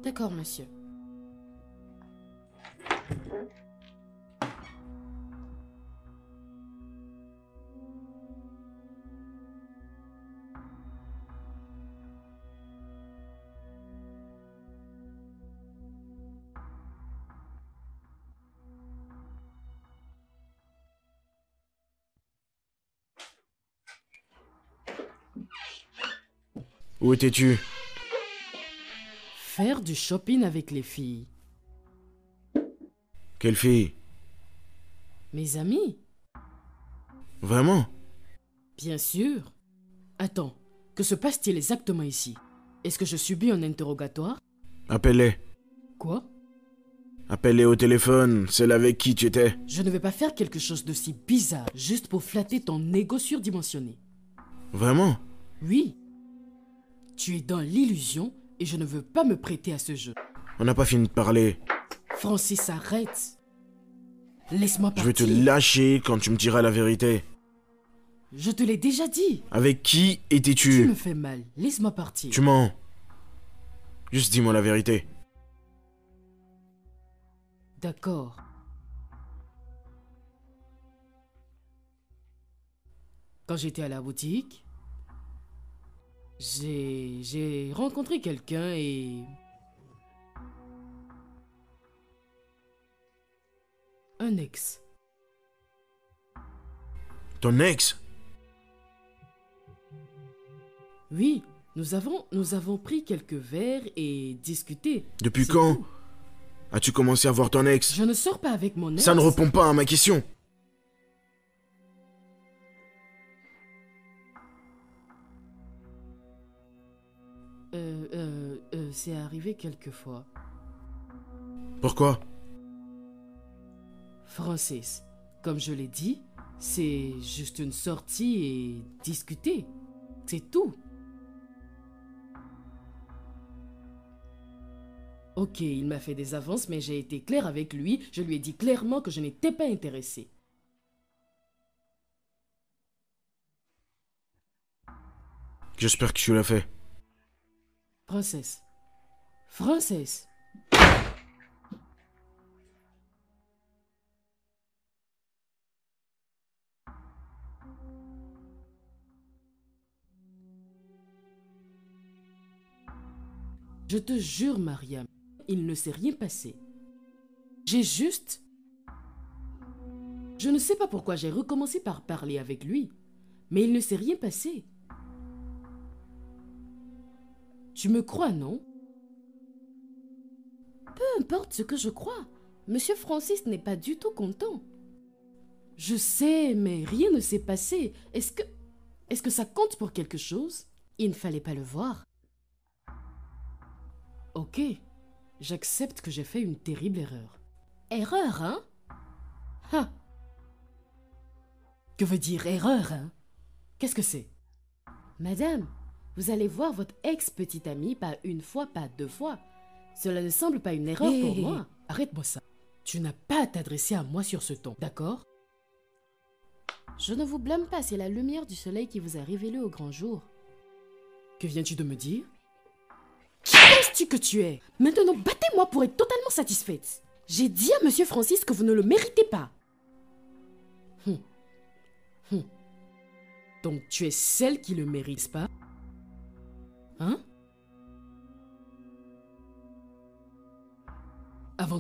D'accord, monsieur. Où étais-tu? Faire du shopping avec les filles. Quelle fille? Mes amis, Vraiment? bien sûr. Attends, que se passe-t-il exactement ici? Est-ce que je subis un interrogatoire? Appelle-les. Quoi? Appelle-les au téléphone, celle avec qui tu étais. Je ne vais pas faire quelque chose de si bizarre juste pour flatter ton ego surdimensionné. Vraiment? Oui. Tu es dans l'illusion et je ne veux pas me prêter à ce jeu. On n'a pas fini de parler. Francis, arrête. Laisse-moi Je vais partir. te lâcher quand tu me diras la vérité. Je te l'ai déjà dit. Avec qui Tu étais-tu? me fais mal. Laisse-moi partir. Tu mens. Juste dis-moi la vérité. D'accord. Quand j'étais à la boutique, j'ai rencontré quelqu'un et... un ex. Ton ex? Oui, nous avons pris quelques verres et discuté. Depuis C'est quand tout. as-tu commencé à voir ton ex? Je ne sors pas avec mon ex. Ça ne répond pas à ma question. C'est arrivé quelques fois. Pourquoi? Francis, comme je l'ai dit, c'est juste une sortie et discuter. C'est tout. Ok, il m'a fait des avances, mais j'ai été clair avec lui. Je lui ai dit clairement que je n'étais pas intéressé. J'espère que tu l'as fait. Princesse. Francis. Je te jure, Mariam, il ne s'est rien passé. J'ai juste... Je ne sais pas pourquoi j'ai recommencé par parler avec lui, mais il ne s'est rien passé. Tu me crois, non? Peu importe ce que je crois, Monsieur Francis n'est pas du tout content. Je sais, mais rien ne s'est passé. Est-ce que ça compte pour quelque chose? Il ne fallait pas le voir. Ok, j'accepte que j'ai fait une terrible erreur. Erreur, hein? Ha! Que veut dire erreur, hein? Qu'est-ce que c'est? Madame, vous allez voir votre ex-petite amie pas une fois, pas deux fois. Cela ne semble pas une erreur pour moi. Arrête-moi ça. Tu n'as pas à t'adresser à moi sur ce ton, d'accord? Je ne vous blâme pas, c'est la lumière du soleil qui vous a révélé au grand jour. Que viens-tu de me dire? Qui penses-tu que tu es? Maintenant, battez-moi pour être totalement satisfaite. J'ai dit à Monsieur Francis que vous ne le méritez pas. Donc, tu es celle qui le mérite pas? Hein?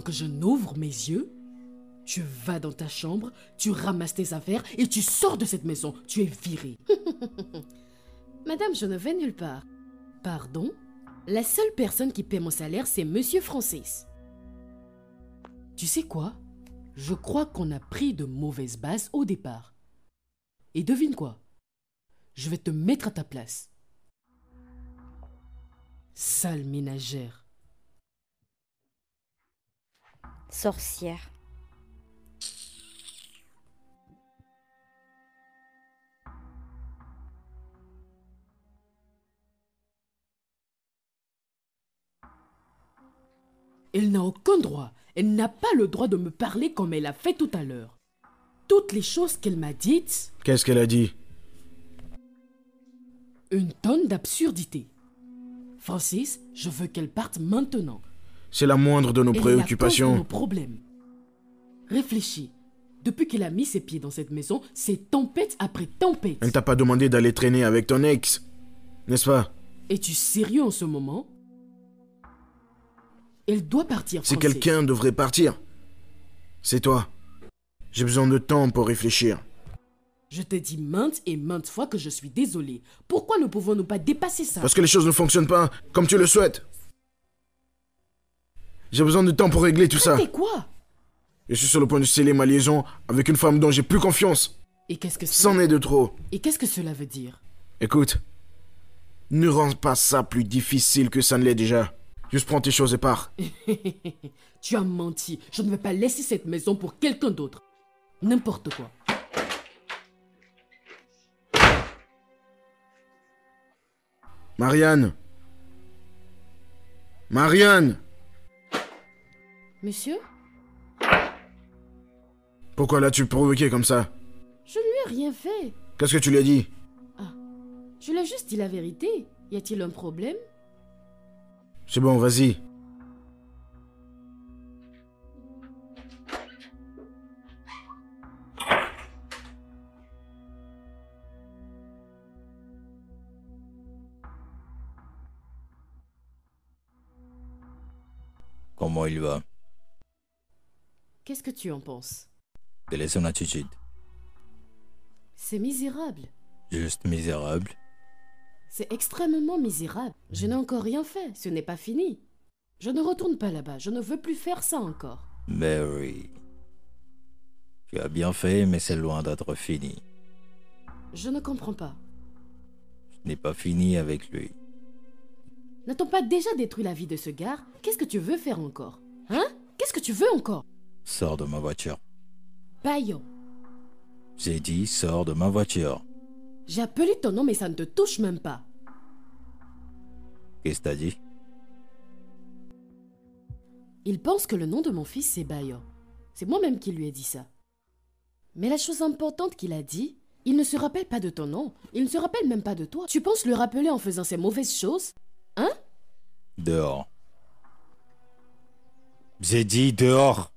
que je n'ouvre mes yeux, tu vas dans ta chambre, tu ramasses tes affaires et tu sors de cette maison. Tu es virée. Madame, je ne vais nulle part. Pardon? La seule personne qui paie mon salaire, c'est Monsieur Francis. Tu sais quoi? Je crois qu'on a pris de mauvaises bases au départ. Et devine quoi? Je vais te mettre à ta place. Sale ménagère. Sorcière. Elle n'a aucun droit. Elle n'a pas le droit de me parler comme elle a fait tout à l'heure. Toutes les choses qu'elle m'a dites, Qu'est-ce qu'elle a dit? une tonne d'absurdité. Francis, je veux qu'elle parte maintenant. C'est la moindre de nos Elle est la cause de préoccupations. nos problèmes. Réfléchis. Depuis qu'elle a mis ses pieds dans cette maison, c'est tempête après tempête. Elle t'a pas demandé d'aller traîner avec ton ex, n'est-ce pas? Es-tu sérieux en ce moment? Elle doit partir, Si Francis. quelqu'un devrait partir, c'est toi. J'ai besoin de temps pour réfléchir. Je te dis maintes et maintes fois que je suis désolée. Pourquoi ne pouvons-nous pas dépasser ça? Parce que les choses ne fonctionnent pas comme tu le souhaites. J'ai besoin de temps pour régler tout ça. Mais quoi? Je suis sur le point de sceller ma liaison avec une femme dont j'ai plus confiance. Et qu'est-ce que C'en est de trop. Et qu'est-ce que cela veut dire? Écoute, ne rends pas ça plus difficile que ça ne l'est déjà. Juste prends tes choses et pars. Tu as menti. Je ne vais pas laisser cette maison pour quelqu'un d'autre. N'importe quoi. Marianne. Marianne. Monsieur? Pourquoi l'as-tu provoqué comme ça? Je ne lui ai rien fait. Qu'est-ce que tu lui as dit? Je lui ai juste dit la vérité. Y a-t-il un problème? C'est bon, vas-y. Comment il va? Qu'est-ce que tu en penses? Quelle est son attitude? C'est misérable. Juste misérable? C'est extrêmement misérable. Je n'ai encore rien fait. Ce n'est pas fini. Je ne retourne pas là-bas. Je ne veux plus faire ça encore. Mary. Tu as bien fait, mais c'est loin d'être fini. Je ne comprends pas. Ce n'est pas fini avec lui. N'a-t-on pas déjà détruit la vie de ce gars? Qu'est-ce que tu veux faire encore? Hein? Qu'est-ce que tu veux encore? Sors de ma voiture. Bayon. J'ai dit, sors de ma voiture. J'ai appelé ton nom mais ça ne te touche même pas. Qu'est-ce que t'as dit? Il pense que le nom de mon fils c'est Bayon. C'est moi-même qui lui ai dit ça. Mais la chose importante qu'il a dit, il ne se rappelle pas de ton nom. Il ne se rappelle même pas de toi. Tu penses le rappeler en faisant ces mauvaises choses? Hein? Dehors. J'ai dit dehors.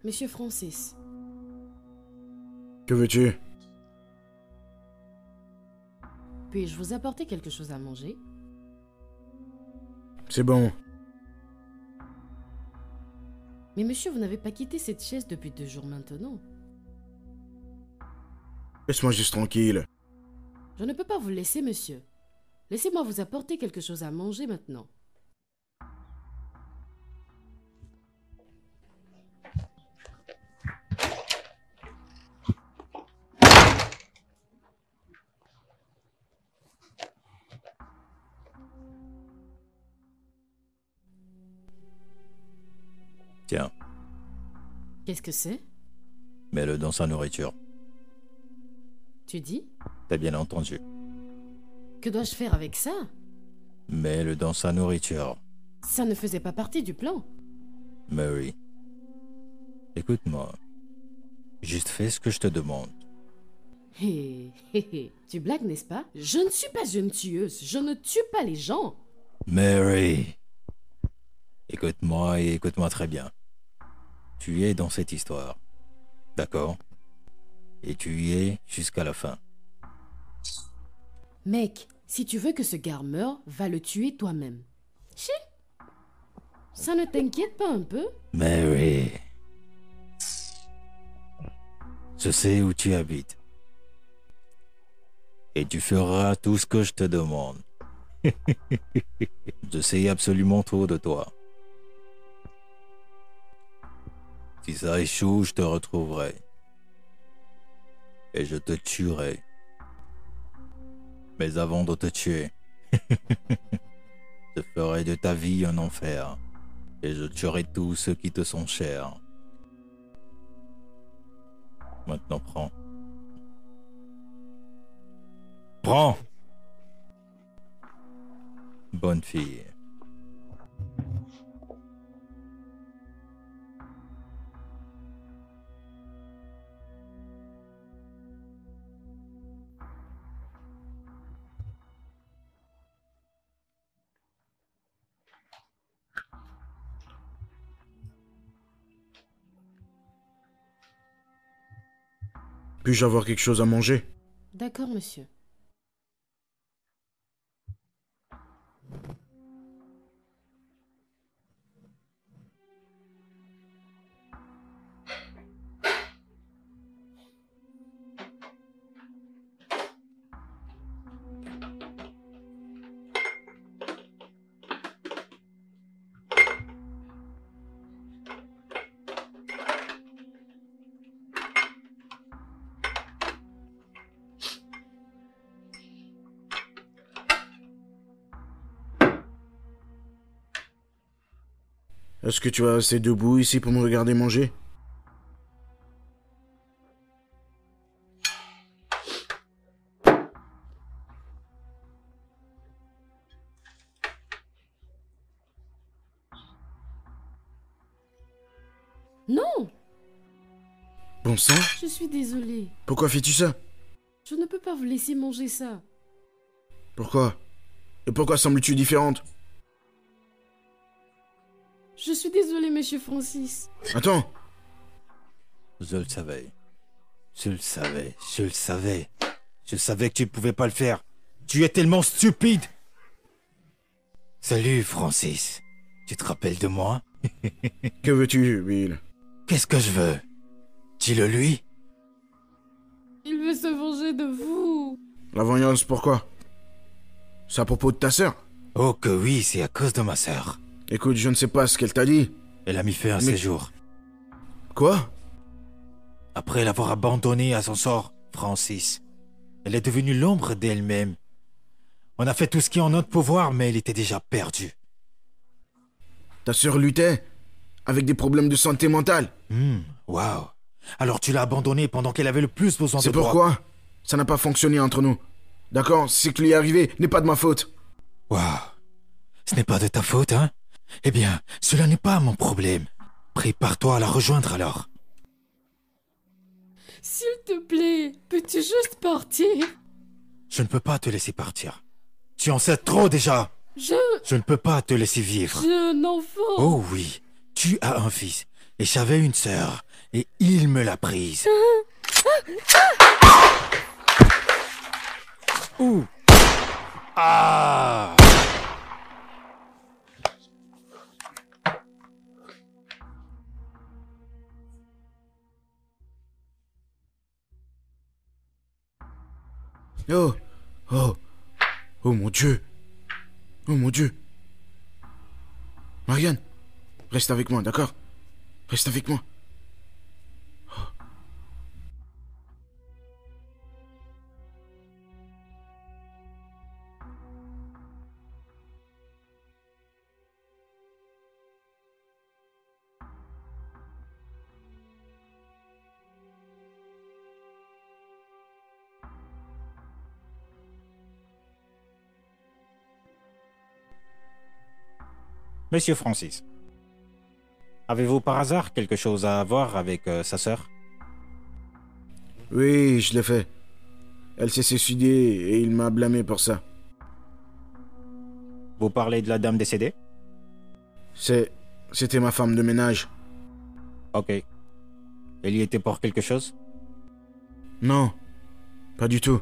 Monsieur Francis, Que veux-tu? puis-je vous apporter quelque chose à manger? C'est bon. Mais monsieur, vous n'avez pas quitté cette chaise depuis 2 jours maintenant. Laisse-moi juste tranquille. Je ne peux pas vous laisser, monsieur. Laissez-moi vous apporter quelque chose à manger maintenant. Tiens, Qu'est-ce que c'est? mets-le dans sa nourriture. Tu dis? T'as bien entendu. Que dois-je faire avec ça? Mets-le dans sa nourriture. Ça ne faisait pas partie du plan. Mary, écoute-moi. Juste fais ce que je te demande. Hé, hé, hé, tu blagues, n'est-ce pas? Je ne suis pas une tueuse, je ne tue pas les gens. Mary, écoute-moi et écoute-moi très bien. Tu es dans cette histoire, d'accord? Et tu y es jusqu'à la fin. Mec, si tu veux que ce gars meure, va le tuer toi-même. Chi? Ça ne t'inquiète pas un peu? Mary, je sais où tu habites. Et tu feras tout ce que je te demande. Je sais absolument tout de toi. Si ça échoue, je te retrouverai. Et je te tuerai. Mais avant de te tuer, je ferai de ta vie un enfer. Et je tuerai tous ceux qui te sont chers. Maintenant, prends. Prends! Bonne fille. Puis-je avoir quelque chose à manger? D'accord, monsieur. Est-ce que tu vas rester debout ici pour me regarder manger? Non, Bon sang, je suis désolée. pourquoi fais-tu ça? Je ne peux pas vous laisser manger ça. Pourquoi? Et pourquoi sembles-tu différente? Je suis désolée, monsieur Francis. Attends, Je le savais. Je le savais. Je le savais. Je savais que tu ne pouvais pas le faire. Tu es tellement stupide. Salut, Francis. Tu te rappelles de moi? que veux-tu, Bill? Qu'est-ce que je veux? Dis-le lui. Il veut se venger de vous. La vengeance, pourquoi? C'est à propos de ta sœur? Oh que oui, c'est à cause de ma sœur. Écoute, je ne sais pas ce qu'elle t'a dit. Elle a mis fin à Mais- ses jours. Quoi? Après l'avoir abandonnée à son sort, Francis, elle est devenue l'ombre d'elle-même. On a fait tout ce qui est en notre pouvoir, mais elle était déjà perdue. Ta sœur luttait? Avec des problèmes de santé mentale? Waouh. Alors tu l'as abandonnée pendant qu'elle avait le plus besoin de C'est toi. pourquoi ça n'a pas fonctionné entre nous. D'accord? Ce qui lui est arrivé n'est pas de ma faute. Waouh. Ce n'est pas de ta faute, hein? Eh bien, cela n'est pas mon problème. Prépare-toi à la rejoindre alors. S'il te plaît, peux-tu juste partir? Je ne peux pas te laisser partir. Tu en sais trop déjà. Je ne peux pas te laisser vivre. J'ai un enfant. Oh oui, tu as un fils. Et j'avais une sœur. Et il me l'a prise. Ouh. Ah. Oh, oh, oh mon Dieu. Oh mon Dieu. Marianne, reste avec moi, d'accord? Reste avec moi. Monsieur Francis, avez-vous par hasard quelque chose à voir avec sa sœur? Oui, je l'ai fait. Elle s'est suicidée et il m'a blâmé pour ça. Vous parlez de la dame décédée? C'était ma femme de ménage. Ok. Elle y était pour quelque chose? Non, pas du tout.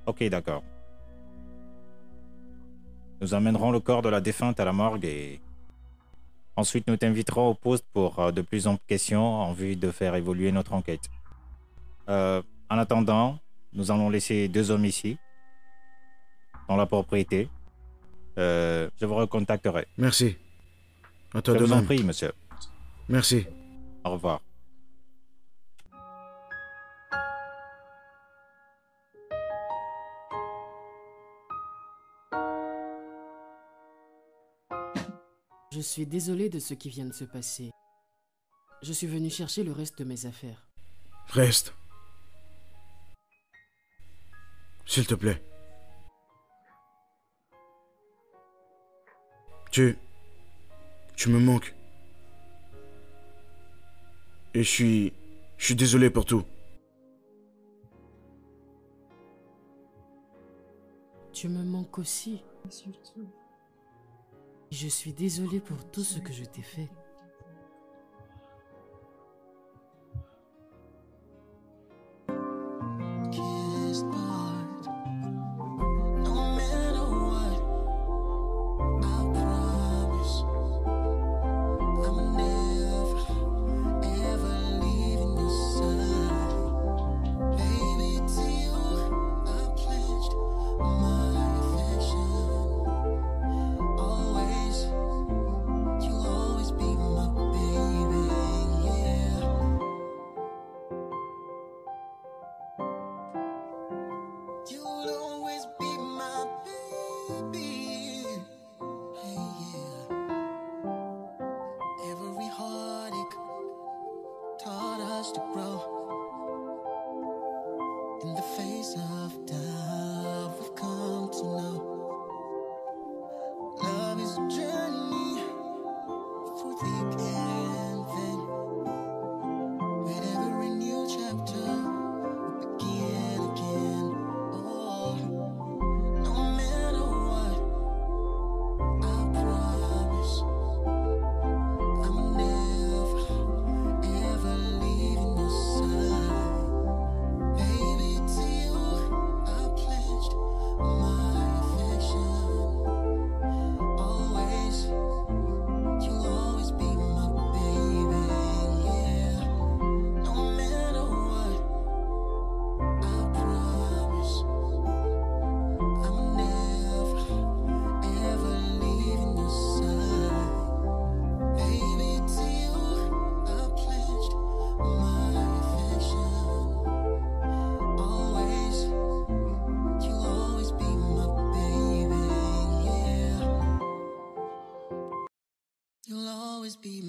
Ok, d'accord. Nous amènerons le corps de la défunte à la morgue et ensuite nous t'inviterons au poste pour de plus amples questions en vue de faire évoluer notre enquête. En attendant, nous allons laisser 2 hommes ici, dans la propriété. Je vous recontacterai. Merci. À toi Je de vous en même. prie, monsieur. Merci. Au revoir. Je suis désolé de ce qui vient de se passer. Je suis venu chercher le reste de mes affaires. Reste. S'il te plaît. Tu me manques. Et je suis désolé pour tout. Tu me manques aussi. Je suis désolé pour tout ce que je t'ai fait. Kissed part. No matter what, I promise I'm never, ever leaving your side. Baby, to you I pledged my affection. Always, you'll always be my baby, yeah. You'll always be my baby. Hey, yeah. Every heartache taught us to grow. In the face of doubt, we've come to know love is a journey through thick and thin. With every new chapter, we begin again. Oh, no matter what, I promise I'm never, ever leaving your side. Baby, to you I pledged my affection. Always, you'll always be my baby, yeah. No matter what, I promise I'm never, ever leaving your side. Baby, to you I pledged my affection. Always, you'll always be my baby, yeah. You'll always be